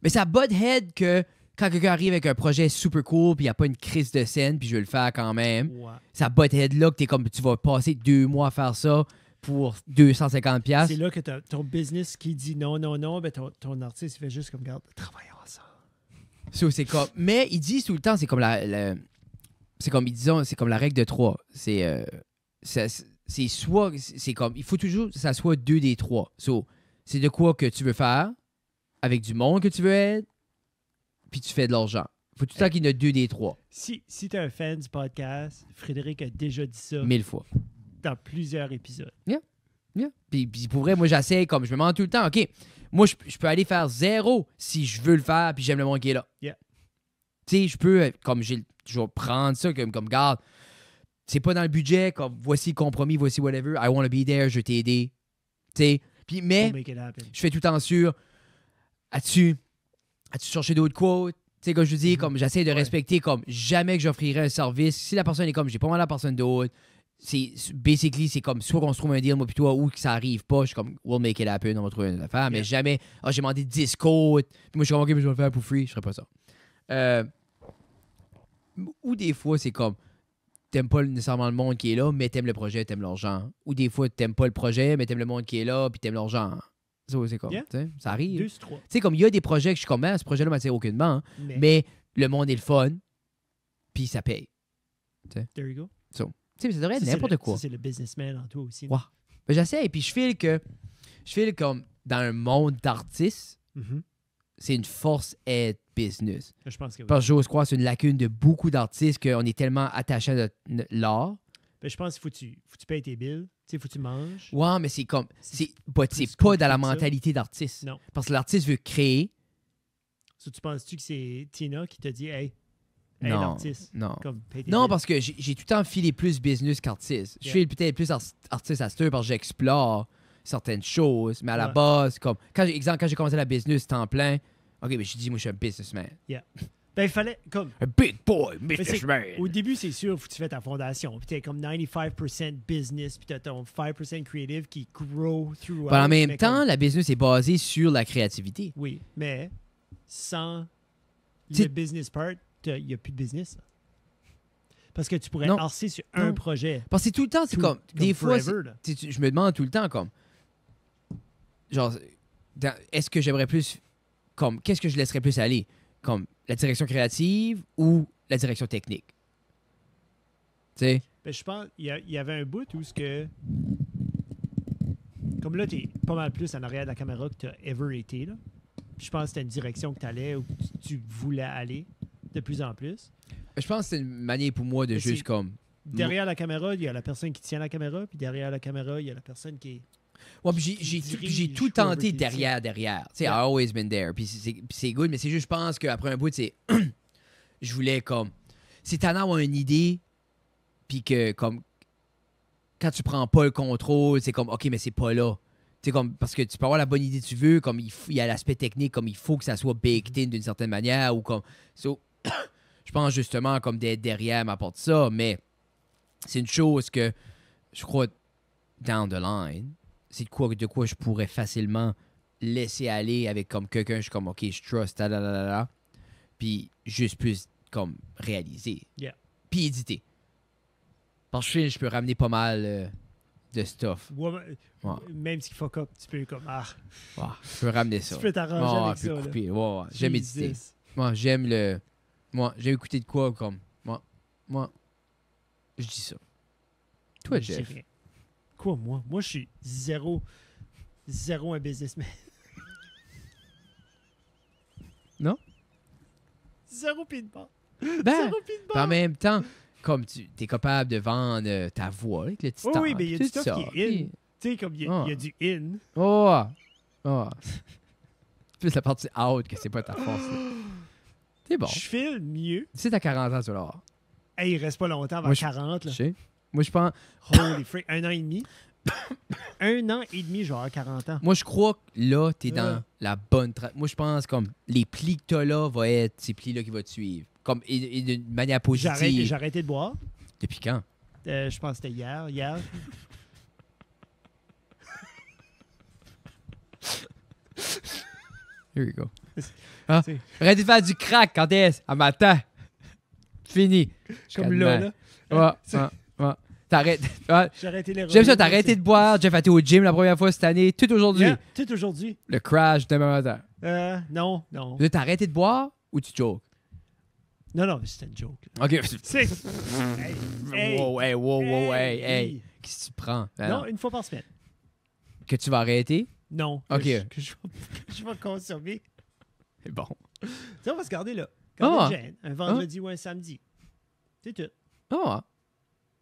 Mais ça butt head que quand quelqu'un arrive avec un projet super cool, puis il n'y a pas une crise de scène, puis je vais le faire quand même. Ouais. Ça butt head là que t'es comme, tu vas passer 2 mois à faire ça pour 250$. C'est là que t'as ton business qui dit non, non, non, ben ton artiste, il fait juste comme, regarde, travaillons ensemble. So, c'est comme, mais ils disent tout le temps, c'est comme c'est comme, ils disent, c'est comme la règle de 3. C'est soit, c'est comme, il faut toujours que ça soit 2 des 3. So, c'est de quoi que tu veux faire, avec du monde que tu veux être, puis tu fais de l'argent. Faut tout le temps qu'il y en a 2 des 3. Si t'es un fan du podcast, Frédéric a déjà dit ça 1000 fois. dans plusieurs épisodes. Yeah. Puis pour vrai, moi, j'essaie, comme je me demande tout le temps, OK, moi, je peux aller faire 0 si je veux le faire, puis j'aime le monde qui est là. Yeah. Tu sais, je peux, comme je vais prendre ça comme garde, c'est pas dans le budget, comme voici le compromis, voici whatever, I want to be there, je vais t'aider. Tu sais, puis mais, We'll make it happen. je fais tout le temps sûr, as-tu cherché d'autres quotes? Tu sais, comme je dis, comme j'essaie de Ouais. respecter, comme jamais que j'offrirais un service. Si la personne est comme, j'ai pas mal la personne d'autre, basically, c'est comme soit qu'on se trouve un deal, moi puis toi, ou que ça arrive pas, je suis comme, we'll make it happen, on va trouver une affaire, mais Yeah. jamais, j'ai demandé 10 quotes, puis moi je suis comme, OK, mais je vais le faire pour free, je ferais pas ça. Ou des fois, c'est comme, t'aimes pas nécessairement le monde qui est là, mais t'aimes le projet, t'aimes l'argent. Ou des fois, t'aimes pas le projet, mais t'aimes le monde qui est là, puis t'aimes l'argent. Ça, c'est comme, Yeah. tu sais, ça arrive. 2 Tu sur 3. sais, comme il y a des projets que je suis comme, ce projet-là m'attire aucunement, hein, Mais, mais le monde est le fun, puis ça paye. there you go. Tu sais, ça devrait être Ça, c'est n'importe le- quoi. ça, c'est le businessman en toi aussi. Ouais. Ben, j'essaie, et puis je file comme dans un monde d'artistes, Mhm. c'est une force être business. Je pense que oui. Parce que j'ose croire que c'est une lacune de beaucoup d'artistes qu'on est tellement attaché à l'art. Ben, je pense qu'il faut que tu payes tes billes. Tu sais, faut que tu manges. Ouais, mais c'est comme. C'est plus pas dans la compliqué que ça. mentalité d'artiste. Non. Parce que l'artiste veut créer. So, tu penses-tu que c'est Tina qui t'a dit, hey, Non. l'artiste, Non. comme, paye tes Non, billes. parce que j'ai tout le temps filé plus business qu'artiste. Je Yeah. file peut-être plus artiste à cette heure parce que j'explore certaines choses. Mais à la Ouais. base, comme. Quand j'ai commencé la business temps plein, OK, mais je dis, moi, je suis un businessman. Ben, il fallait, comme, Un big boy mais c'est- businessman. au début, c'est sûr, faut que tu fais ta fondation. Puis t'es comme 95% business, puis t'as ton 5% creative qui grow throughout. En même mais temps, comme- la business est basée sur la créativité. oui, mais sans C'est- le business part, il n'y a plus de business. Parce que tu pourrais Non. arcer sur Non. un projet. Parce que tout le temps, c'est comme. Des fois, forever, là. je me demande tout le temps, comme. Genre, est-ce que j'aimerais plus. Comme, qu'est-ce que je laisserais plus aller? Comme la direction créative ou la direction technique? Tu sais? Ben, je pense il y avait un bout où ce que comme là t'es pas mal plus en arrière de la caméra que t'as ever été là. Puis je pense que c'était une direction que t'allais ou que tu voulais aller de plus en plus. Je pense que c'est une manière pour moi de Mais juste c'est- comme. Derrière la caméra, il y a la personne qui tient la caméra, puis derrière la caméra, il y a la personne qui est Ouais, puis j'ai dirige tout whoever tenté qui derrière. Tu sais, Yeah. I've always been there. Puis c'est good, mais c'est juste, je pense qu'après un bout, c'est. Je voulais comme. C'est tannant d'avoir une idée, puis que comme. Quand tu prends pas le contrôle, c'est comme, OK, mais c'est pas là. Tu sais, comme, parce que tu peux avoir la bonne idée que tu veux, comme il y a l'aspect technique, comme il faut que ça soit baked in d'une certaine manière, ou comme. So, je pense justement comme d'être derrière m'apporte ça, mais c'est une chose que je crois down the line, c'est de quoi je pourrais facilement laisser aller avec comme quelqu'un, je suis comme, OK, je trust, ta. Puis juste plus comme réaliser. Yeah. Puis éditer. Parce que je peux ramener pas mal de stuff. Ouais. Même si fuck up, tu peux comme Ouais, je peux ramener ça. tu peux t'arranger avec je peux ça. couper. Ouais, j'aime éditer. Jesus. Moi, j'aime écouter de quoi comme. Moi, je dis ça. Toi, Je dis Jeff. rien. Quoi, moi? Moi, je suis zéro un businessman. Non? Zéro pin bar. Ben, Zéro pin en bar. même temps, comme tu es capable de vendre ta voix avec le petit Oh, oui, mais il y a du tout stuff ça, qui est in. puis- Tu sais, comme il y a du in. Oh! C'est plus la partie out que c'est pas ta force. là. C'est bon. Je file mieux. Tu sais, t'as 40 ans, tu vas l'avoir. Hey, il reste pas longtemps avant Moi, je- 40. Je Là. sais. Moi, je pense. Holy freak. 1 an et demi. 1 an et demi, genre 40 ans. Moi, je crois que là, t'es dans Ouais. la bonne Moi, je pense comme les plis que t'as là vont être ces plis-là qui vont te suivre. Comme, et d'une manière J'ai positive. arrêté de boire. Depuis quand? Je pense que c'était hier. Hier. Here we go. Ah, C'est- arrête de faire du crack quand est-ce? À matin. Fini. Comme là, là. Ouais. T'arrêtes. Ouais. J'ai arrêté les J'aime ça, t'as arrêté de boire. Jeff a été au gym la première fois cette année, tout aujourd'hui. Yeah, tout aujourd'hui. Le crash demain matin. Non. T'as arrêté de boire ou tu jokes? Non, c'était une joke. là. OK. C'est. Hey, Wow, hey. Qu'est-ce que tu prends? Ben Non, une fois par semaine. Que tu vas arrêter? Non. Ok. Que je vais consommer. C'est bon. Ça, on va se garder là. Garder Ah. le gène. Un vendredi ou un samedi. C'est tout. Ah.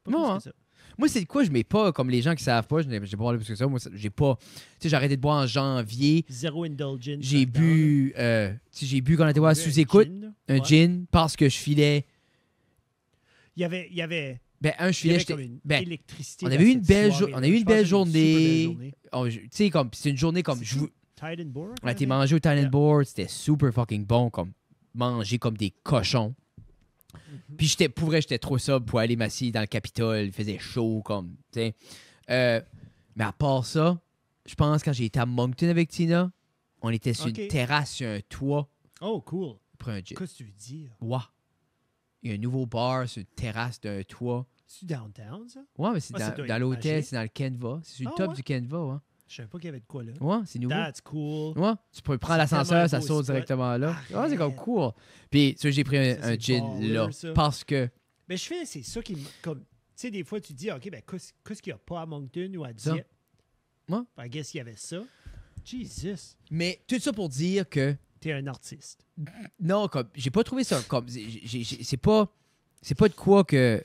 Pas Non, plus hein. que ça. Moi, c'est de quoi je mets pas, comme les gens qui savent pas, j'ai pas parlé plus que ça. Moi, j'ai pas. Tu sais, j'ai arrêté de boire en janvier. Zéro indulgence. J'ai là-dedans, bu. Tu sais, j'ai bu quand on était voir là. sous-écoute, gin, là. un Ouais. gin, parce que je filais. Il y avait Ben, je il y filais. avait comme une Ben, électricité. on dans avait eu une cette belle soirée-là. on a eu une Je pense belle que c'était journée. super belle journée. Tu sais, comme, c'est une journée comme. C'est Tide and Board. On a été mangé au Talent Yeah. Board, c'était super fucking bon, comme manger comme des cochons. Mm-hmm. Puis pour vrai, j'étais trop sobre pour aller m'asseoir dans le Capitole, il faisait chaud, comme, tu sais. Mais à part ça, je pense quand j'ai été à Moncton avec Tina, on était sur Ok. une terrasse, sur un toit, Oh, cool. pour un gin. Qu'est-ce que tu veux dire? Ouais. Il y a un nouveau bar sur une terrasse d'un toit. C'est downtown, ça? Ouais, mais c'est Ah, ça dans, doit dans être l'hôtel, magique. c'est dans le Canva. C'est sur le Ah, top ouais? du Canva, ouais. Je savais pas qu'il y avait de quoi là. Ouais, c'est nouveau. That's cool. Ouais, tu peux prendre C'est l'ascenseur, tellement ça un beau saute spot. directement là. Ouais, c'est comme Arrête. cool. Puis, ça, j'ai pris Ça, un c'est gin baller, là. ça. Parce que. Mais je fais, c'est ça qui me. Comme, tu sais, des fois, tu te dis, OK, ben, qu'est-ce qu'il n'y a pas à Moncton ou à Ça. Dieppe? Ouais. I guess il y avait ça. Jesus. Mais tout ça pour dire que. T'es un artiste. Non, comme. J'ai pas trouvé ça. Comme. C'est pas. C'est pas de quoi que.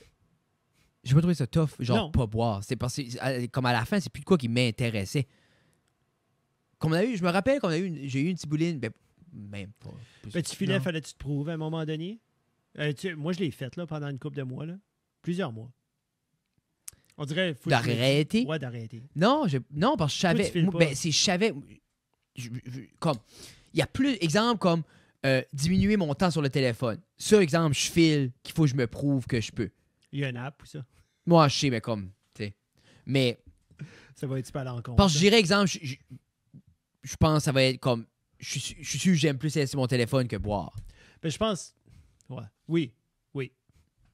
J'ai pas trouvé ça tough, genre Non. pas boire. C'est parce que, comme à la fin, c'est plus de quoi qui m'intéressait. Comme on a eu, je me rappelle qu'on a eu, j'ai eu une tibouline, ben, même pas. plus- Ben, tu filais, non. fallait-tu te prouver à un moment donné? Moi, je l'ai faite là, pendant une couple de mois. Là. Plusieurs mois. On dirait. faut que je me- D'arrêter? Ouais, d'arrêter. Non, non, parce que je savais. tu files moi, pas. ben, c'est je savais. Comme. Il y a plus. Exemple, comme diminuer mon temps sur le téléphone. Ça, exemple, je file qu'il faut que je me prouve que je peux. Il y a une app ou ça. Moi, je sais, mais comme. Tu sais. Mais. Ça va être pas à l'encontre. Parce que je là. dirais, exemple, je pense que ça va être comme. Je suis sûr que j'aime plus être sur mon téléphone que boire. Ben, je pense. Ouais. Oui.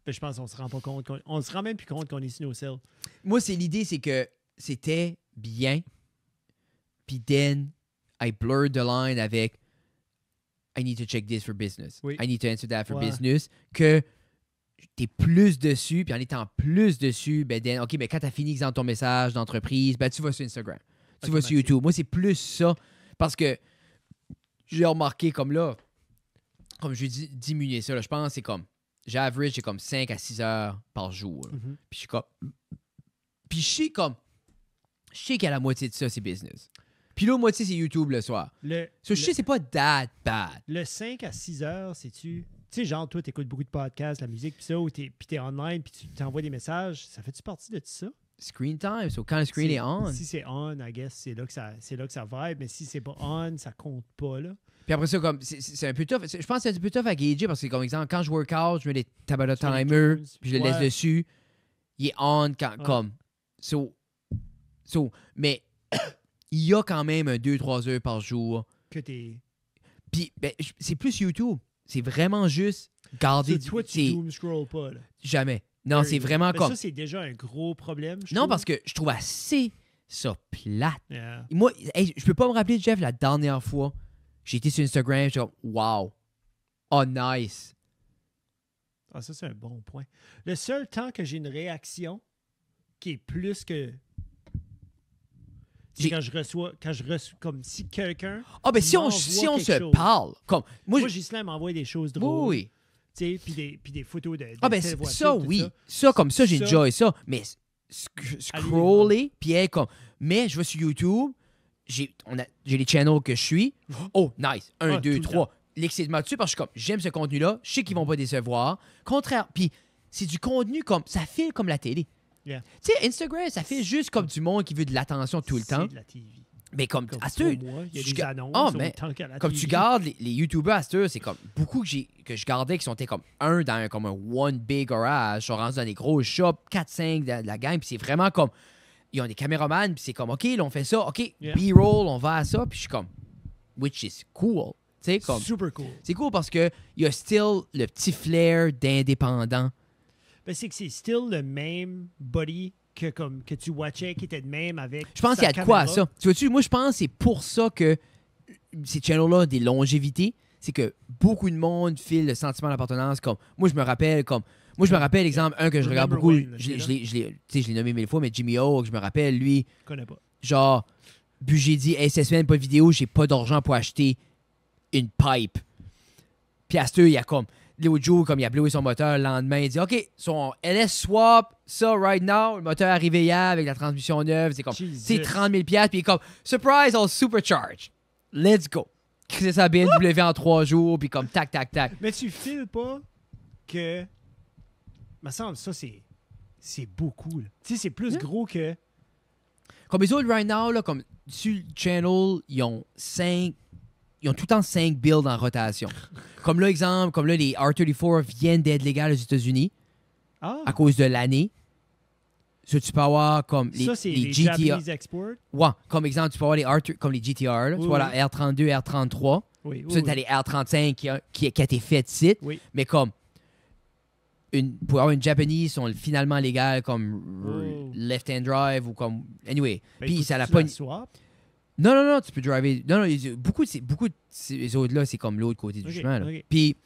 Ben, je pense qu'on se rend pas compte. On se rend même plus compte qu'on est sur nos cells. Moi, l'idée, c'est que c'était bien. Puis then, I blurred the line avec I need to check this for business. Oui. I need to answer that for Ouais. business. Que t'es plus dessus, puis en étant plus dessus, ben then, OK, ben quand t'as fini, exemple, ton message d'entreprise, ben tu vas sur Instagram. Tu vas sur Automatique. YouTube. Moi, c'est plus ça. Parce que j'ai remarqué comme là, comme je dis, diminuer ça, là, je pense que c'est comme, j'average, j'ai comme 5 à 6 heures par jour. là. Mhm. Puis je suis comme. Puis je sais qu'à la moitié de ça, c'est business. Puis l'autre moitié, c'est YouTube le soir. So, je sais, c'est pas that bad. Le 5 à 6 heures, c'est-tu. Tu sais, genre, toi, t'écoutes beaucoup de podcasts, la musique, puis ça, ou puis t'es online, puis tu t'envoies des messages. Ça fait-tu partie de ça? Screen time, so quand le screen est on. Si c'est on, I guess, c'est là que ça vibe, mais si c'est pas on, ça compte pas, là. Puis après ça, comme, c'est un peu tough. Je pense que c'est un peu tough à gager parce que, comme exemple, quand je work out, je mets des Tabata Tu mets des timer, tunes, puis je le ouais. laisse dessus. Il est on quand, Ouais. comme. So, mais il y a quand même un 2-3 heures par jour. Que t'es... Puis, ben, c'est plus YouTube. C'est vraiment juste garder... Sur Twitch, tu doom scroll pas, là. Jamais. Non, c'est vraiment Mais comme... ça, c'est déjà un gros problème, je Non, trouve. parce que je trouve assez ça plate. Yeah. Moi, hey, je peux pas me rappeler, Jeff, la dernière fois, j'ai été sur Instagram, j'étais comme, wow. Oh, nice. Ah, ça, c'est un bon point. Le seul temps que j'ai une réaction qui est plus que... C'est quand je reçois, comme si quelqu'un... Ah, ben si on m'envoie se quelque chose. parle, comme... Moi, Ghislain m'envoie des choses drôles. Oui. Tu sais, puis des photos de Ah, ben telle voiture, ça, tout oui. Ça, comme ça, j'ai Ça. enjoy ça. Mais scroller, puis être comme... Mais je vais sur YouTube, j'ai les channels que je suis. Oh, nice. 1, Ah, 2, tout le 3. L'excitement dessus, parce que je suis comme, j'aime ce contenu-là, je sais qu'ils vont pas décevoir. Contraire, puis c'est du contenu comme... Ça file comme la télé. Yeah. Tu sais, Instagram, ça fait juste comme du monde qui veut de l'attention tout le temps. C'est de la TV. Mais comme à pour ce moi, il y a je des ga- annonces Ah, mais autant qu'à la comme TV. tu gardes les YouTubers à cette heure, c'est comme beaucoup que je gardais qui sont comme comme un one big garage, sont rendus dans des gros shops, 4-5 de la gang, puis c'est vraiment comme ils ont des caméramans, puis c'est comme OK, là on fait ça, OK, Yeah. B-roll, on va à ça, puis je suis comme which is cool. Tu sais comme Super cool. c'est cool parce que il y a still le petit flair d'indépendant. Ben, c'est que c'est still le même body que tu watchais, qui était le même avec. Je pense qu'il y a de quoi à ça. Tu vois-tu, moi, je pense que c'est pour ça que ces channels-là ont des longévités. C'est que beaucoup de monde file le sentiment d'appartenance. Comme moi, je me rappelle, exemple, un que je regarde beaucoup. Wayne, Je l'ai nommé 1000 fois, mais Jimmy O, je me rappelle, lui, Je connais pas. genre, j'ai dit, hey, cette semaine, pas de vidéo, j'ai pas d'argent pour acheter une pipe. Puis à ce il y a comme. L'autre jour, comme il a blowé son moteur, le lendemain, il dit OK, son LS swap, ça, right now, le moteur est arrivé hier avec la transmission neuve, c'est comme, c'est 30 000 $, puis il est comme, surprise, on supercharge. Let's go. C'est ça, BMW en 3 jours, puis comme, tac, tac, tac. Mais tu files pas que. Me semble, ça, c'est beaucoup. Là. Tu sais, c'est plus gros que. Comme les autres, right now, là, comme, sur le channel, ils ont tout le temps 5 builds en rotation. Comme là, exemple, comme là, les R34 viennent d'être légales aux États-Unis à cause de l'année. Ça, tu peux avoir comme ça, c'est les GTR. Japanese Export. Ouais, comme exemple, tu peux avoir les R, comme les GTR, là. Oui, Tu vois oui. la R32, R33. Oui, Puis ça, t'as les R35 qui a été fait site. Oui. Mais comme, pour avoir une Japanese, sont finalement légales comme Oh. left-hand drive ou comme... Anyway. Ben, Puis écoute, ça l'a tu pas... la swap. Non, tu peux driver... Non, beaucoup de ces autres-là, c'est comme l'autre côté du Ok, chemin. Là. ok. Puis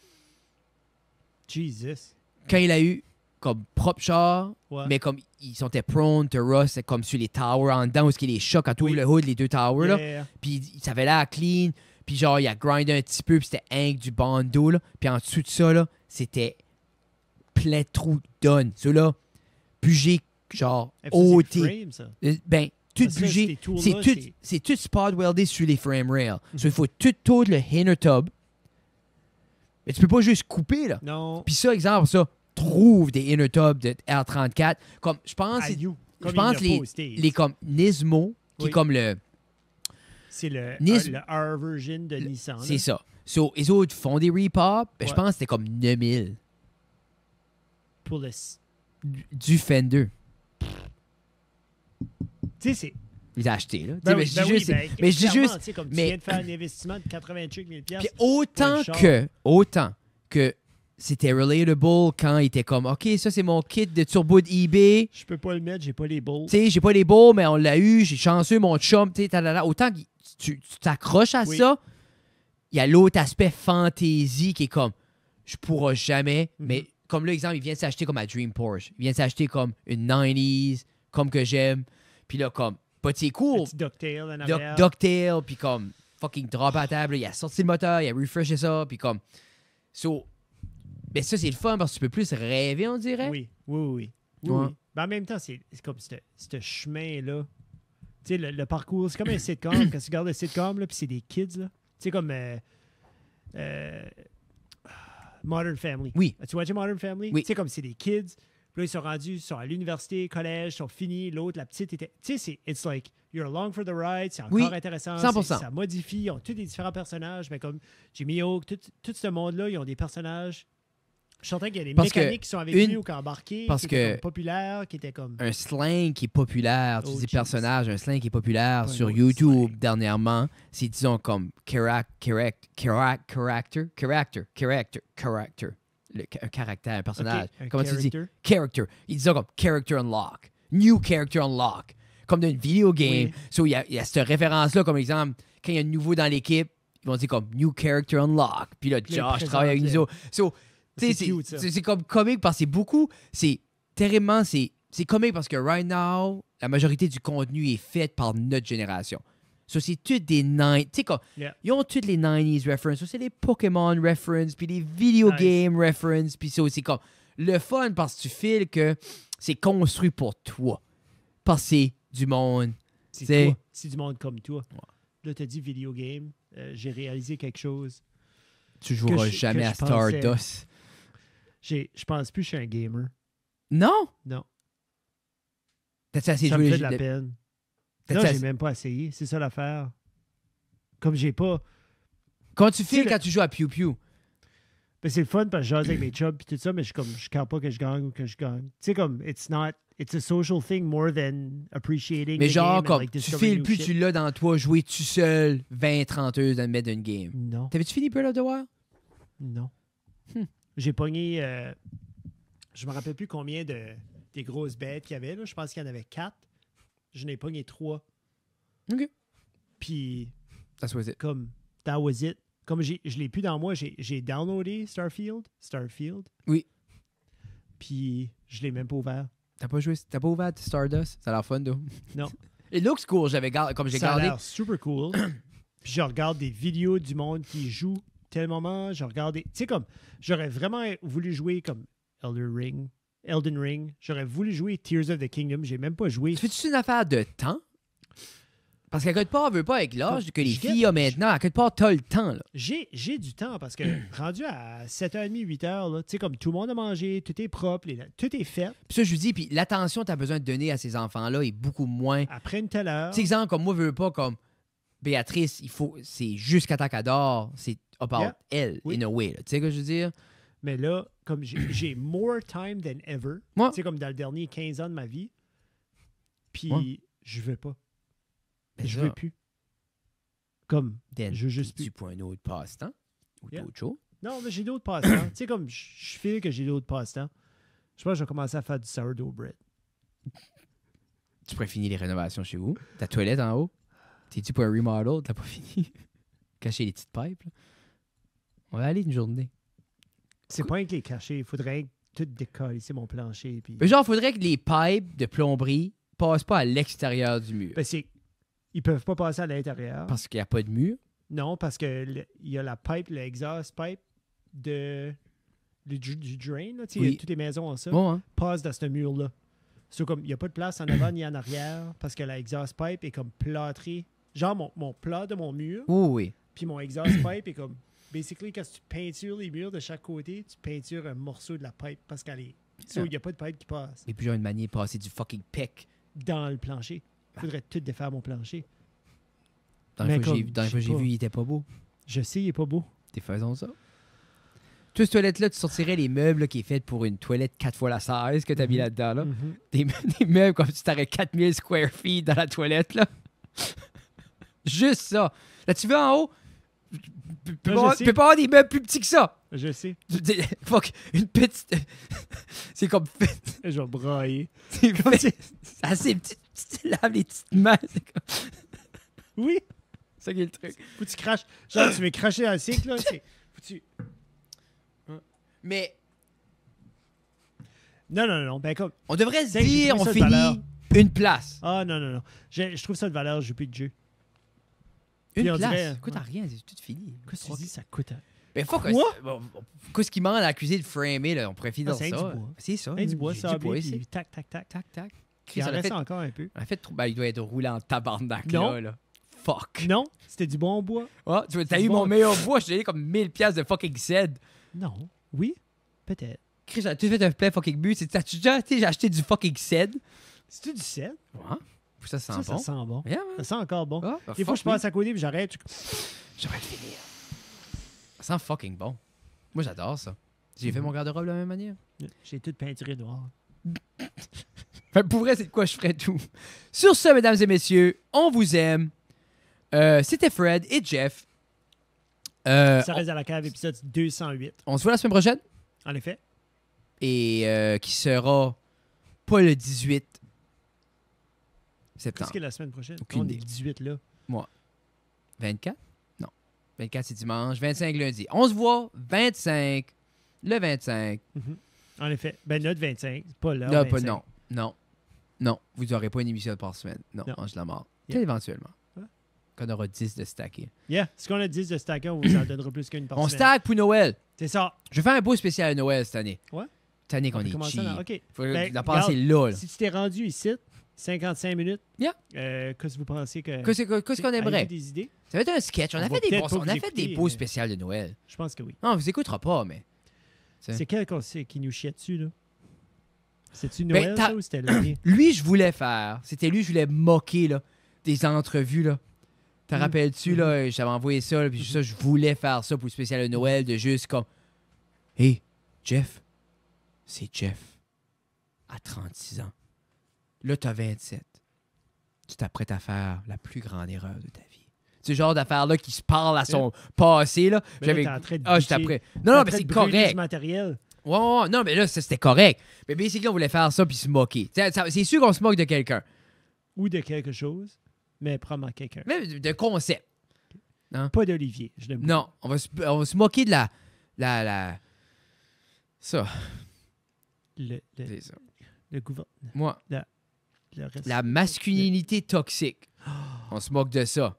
Jesus. quand il a eu comme propre char, Ouais. mais comme ils sont prone to rust, c'est comme sur les towers en dedans, où il y a les chocs quand tu ouvres Oui. le hood, les 2 towers, là. Yeah. Puis ça avait l'air clean. Puis genre, il a grindé un petit peu, puis c'était Hank du bando, là. Puis en dessous de ça, là, c'était plein de trous done. Ceux-là, bugé, genre, Eh, ça, c'est OT. frame, ça. Ben, tout Parce que bugé. ces tours-là, C'est tout spot weldé sur les frame rails. So, il faut tout le inner tub. Mais tu peux pas juste couper, là. Non. Puis ça, exemple, ça, trouve des inner tubs de R34. Comme, je pense, À you. je Comme pense il l'a pas aux States. les comme Nismo, qui Oui. est comme le... C'est le Nis- R version de Nissan. C'est là. ça. So, les autres font des repop. Ben, je Ouais. pense que c'était comme 9000 Pour le... du Fender. Tu sais, c'est... Ils ont acheté, là. Tu sais, Ben mais oui, je ben dis oui, juste... ben, mais je dis clairement, juste... tu sais, comme mais- tu viens de faire un investissement de 88 000 Puis autant char. que c'était relatable quand il était comme, OK, ça, c'est mon kit de turbo de eBay. Je peux pas le mettre, j'ai pas les balls. Tu sais, j'ai pas les beaux, mais on l'a eu. J'ai chanceux, mon chum. Tu sais, talala. Autant que tu t'accroches à Oui. ça, il y a l'autre aspect fantaisie qui est comme, je pourrai jamais. Mais comme l'exemple, il vient de s'acheter comme à Dream Porsche. Il vient de s'acheter comme une 90s, comme que j'aime. Puis là, comme, pas c'est cool. Petit ducktail en arrière. Ducktail, puis comme, fucking drop à table. Il a sorti le moteur, il a refreshé ça, puis comme. So, mais ça, c'est le fun parce que tu peux plus rêver, on dirait. Oui, oui, oui. oui, Ouais. oui. Mais en même temps, c'est comme ce chemin-là. Tu sais, le parcours, c'est comme un sitcom. Quand tu regardes le sitcom, là, puis c'est des kids, là. Tu sais, comme Modern Family. Oui. Tu vois Modern Family? Oui. Tu sais, comme c'est des kids. Puis là, ils sont rendus, ils sont à l'université, collège, ils sont finis. L'autre, la petite était... Tu sais, it's like, you're along for the ride. C'est encore Oui, intéressant. 100%. Ça modifie. Ils ont tous des différents personnages. Mais comme Jimmy Oak, tout ce monde-là, ils ont des personnages Je sentais qu'il y a des Parce que mécaniques qui sont avec une- lui ou qui ont embarqué, parce qui étaient que- comme populaires, qui étaient comme... Un slang qui est populaire, tu Oh, dis jeez. personnage, un slang qui est populaire Pas un sur autre YouTube slang. dernièrement, c'est disons comme character, un caractère, un personnage. Ok, un Comment tu dis? character. Character. Ils disent ça comme character unlock. New character unlock. Comme dans une vidéo game. Oui. So, il y a cette référence-là, comme exemple, quand il y a un nouveau dans l'équipe, ils vont dire comme new character unlock. Puis là, Puis Josh le travaille avec nous. présenter. So, tu sais, C'est cute, ça. c'est comme comique parce que c'est beaucoup. C'est terriblement. C'est comique parce que right now, la majorité du contenu est fait par notre génération. So, c'est toutes des 90s. Tu sais, comme, Yeah. ils ont toutes les 90s references. So, c'est les Pokémon references, puis les video Nice. game references. Puis ça, c'est comme le fun parce que tu files que c'est construit pour toi. Parce que c'est du monde. C'est C'est- toi. C'est du monde comme toi. Là, t'as dit vidéo game. J'ai réalisé quelque chose. Tu joueras Que jamais à je pensais. Stardust. Je pense plus que je suis un gamer. Non? Non. T'as-tu assez Ça me joué fait de la peine. t'as-tu Non, j'ai assez- même pas essayé. C'est ça l'affaire. Comme j'ai pas... Comment tu files le- quand tu joues à Pew Pew? Ben, c'est le fun parce que je jase avec mes chums puis tout ça, mais je ne pas que je gagne ou que je gagne. Tu sais, comme, it's a social thing more than appreciating Mais the genre, game and, comme, like, tu discovering files new plus, shit. tu l'as dans toi, jouer tout seul, 20-30 heures dans le mettre d'une game. Non, T'avais-tu fini Breath of the Wild? non. Hmm. J'ai pogné, je me rappelle plus combien des grosses bêtes qu'il y avait, là. Je pense qu'il y en avait 4. Je n'ai pogné 3. OK. Puis, That's what it. comme, that was it. Comme je l'ai plus dans moi, j'ai downloadé Starfield. Oui. Puis, je l'ai même pas ouvert. T'as pas ouvert Stardust? Ça a l'air fun, though. Non. It looks cool, comme j'ai Ça a gardé. l'air super cool. Puis je regarde des vidéos du monde qui joue tel moment. Je regarde des... Tu sais, comme, j'aurais vraiment voulu jouer comme Elden Ring. J'aurais voulu jouer Tears of the Kingdom. J'ai même pas joué. Tu fais-tu une affaire de temps? Parce qu'à quelque part, on veut pas avec l'âge que les Je filles ont maintenant. À quelque part, t'as le temps, là. J'ai du temps parce que rendu à 7h30, 8h, là, tu sais, comme tout le monde a mangé, tout est propre, tout est fait. Puis ça, je vous dis, puis l'attention que t'as besoin de donner à ces enfants-là est beaucoup moins. Après une telle heure, Tu sais, exemple, comme moi, je veux pas, comme Béatrice, c'est jusqu'à temps qu'elle dort, c'est about Yeah. elle, Oui. in a way. Tu sais ce que je veux dire? mais là, comme j'ai more time than ever, Moi- tu sais, comme dans le dernier 15 ans de ma vie, puis Ouais. je veux pas. Mais Je ça, veux plus. Comme, Dan, je veux juste tu plus. pour un autre passe-temps ou Yeah. d'autres choses? Non, mais j'ai d'autres passe-temps. Tu sais, comme je file que j'ai d'autres passe-temps. Je pense que je vais commencer à faire du sourdough bread. Tu pourrais finir les rénovations chez vous. Ta toilette en haut. T'es-tu pour un remodel? T'as pas fini? Cacher les petites pipes, là. On va aller une journée. C'est pas un que les cachets. Il faudrait tout décoller. C'est mon plancher. Puis... Mais genre, faudrait que les pipes de plomberie passent pas à l'extérieur du mur. Ben, ils peuvent pas passer à l'intérieur. Parce qu'il n'y a pas de mur. Non, parce que il y a la pipe, l'exhaust pipe du drain. Là, tu sais, Oui. toutes les maisons ont ça. Bon, hein? Passe dans ce mur-là. C'est comme, il n'y a pas de place en avant ni en arrière parce que la exhaust pipe est comme plâtrée. Genre, mon plat de mon mur, Oui, oui. puis mon exhaust pipe est comme... Basically, quand tu peintures les murs de chaque côté, tu peintures un morceau de la pipe parce qu'elle est... So, il n'y a pas de pipe qui passe Et puis, genre, une manière de passer du fucking pic. dans le plancher. Il faudrait tout défaire mon plancher. Dans Mais les fois que comme, dans les fois que je j'ai sais vu, pas. il était pas beau. Je sais, il est pas beau. T'es faisons ça. Toi, cette toilette-là, tu sortirais les meubles là, qui est fait pour une toilette 4 fois la 16 que t'as mis Mhm. là-dedans. Là. Mhm. Des meubles comme si t'aurais 4000 square feet dans la toilette. Là. Juste ça. Là, tu veux en haut? Tu peux je sais. pas avoir des meubles plus petits que ça. Je sais. Fuck, une petite... C'est comme... Je vais brailler. C'est c'est assez petit. Tu laves les petites mains. C'est comme Oui. ça qui est le truc. Faut que tu craches. Genre, tu veux cracher dans le sink, là. Faut que tu... Mais Non. Ben, comme... on devrait se C'est que j'ai dire, trouvé on ça de valeur. finit une place. Ah, non. Je trouve ça de valeur. J'ai plus de jeu. Une Puis on place. dirait- Ça coûte à rien, c'est tout fini. Qu'est-ce que tu dis? Ça coûte... Mais faut que... Quoi? Qu'est-ce qui manque à l'accuser de framer, là? On pourrait finir Ah, c'est ça. du bois. C'est ça. Hey, du bois, J'ai sablé, ici. puis tac, tac, tac. Tac, tac. Chris, Il en on a reste fait... encore un peu. On a fait trop... Ben, il doit être roulé en tabarnak, Non. là. Fuck. Non, c'était du bon bois. Ah, tu vois, t'as C'est eu bon. mon meilleur bois, je t'ai donné comme 1000 piastres de fucking Z. Non. Oui, peut-être. Chris, j'ai tout fait un plein fucking but. T'as-tu déjà, j'ai acheté du fucking Z? C'est-tu du sel? Ouais. Ça sent Ça, bon. ça sent bon. Yeah, Ça sent encore bon. Ah, Des fois, je passe à côté et j'arrête. J'aurais le finir. Ça sent fucking bon. Moi, j'adore ça. J'ai fait mon garde-robe de la même manière. J'ai tout peinturé noir. Fait, pour vrai, c'est de quoi je ferais tout. Sur ce, mesdames et messieurs, on vous aime. C'était Fred et Jeff. Ça reste à la cave, épisode 208. On se voit la semaine prochaine. En effet. Et qui sera pas le 18 Qu'est-ce septembre. qu'il y a la semaine prochaine? Aucune On est idée. le 18 là. 24? Non. 24, c'est dimanche. 25, lundi. On se voit 25. Le 25. En effet. Ben, notre 25. C'est pas là. Non, 25. pas, non. Non. Non. Vous n'aurez pas une émission par semaine. Non, Non. mange la mort. Yeah. Peut-être éventuellement. Ouais. Quand on aura 10 de stacker. Yeah. Ce qu'on a 10 de stacker, on vous en donnera plus qu'une par On semaine. stack pour Noël. C'est ça. Je vais faire un beau spécial à Noël cette année. Ouais. Cette année qu'on On est commence cheap. ça. OK. Faut Ben, la passer regarde, là. Si tu t'es rendu ici, 55 minutes, Yeah. qu'est-ce que vous pensez que... Qu'est-ce qu'on aimerait? Avez-vous des idées? Ça va être un sketch. On On a va fait des peut-être bons, pas on a vous fait des écouter, beaux mais- spéciales de Noël. Je pense que oui. Non, on vous écoutera pas, mais. C'est quel conseil qui nous chiait dessus, là? C'est-tu Ben, Noël, t'as- ça, ou c'était l'année? Lui, je voulais faire. C'était lui, je voulais moquer, là, des entrevues, là. Te Mm. rappelles-tu, là? J'avais envoyé ça, là, puis ça, je voulais faire ça pour le spécial de Noël, de juste comme. Hey, Jeff, c'est Jeff. À 36 ans. Là, t'as 27. Tu t'apprêtes à faire la plus grande erreur de ta vie. C'est le genre d'affaire-là qui se parle à son passé, là. Mais là, t'es en train de Ah, je bitcher. t'apprête. T'es Non, en non, mais train c'est de brûler correct. du matériel. Ouais, non, mais là, c'était correct. Mais basically, on voulait faire ça puis se moquer. C'est sûr qu'on se moque de quelqu'un. Ou de quelque chose, mais probablement quelqu'un. Même de concept. Pas d'Olivier. Je l'aime Non, on va se moquer de la. Ça. Le C'est ça. gouvernement. Moi, Le reste. la masculinité toxique. On se moque de ça.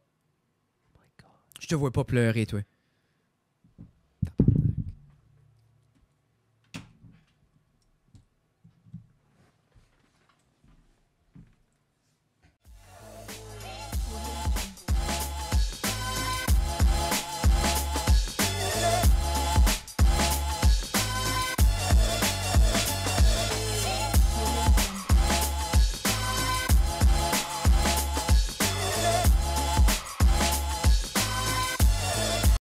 Oh my God. Je te vois pas pleurer, toi.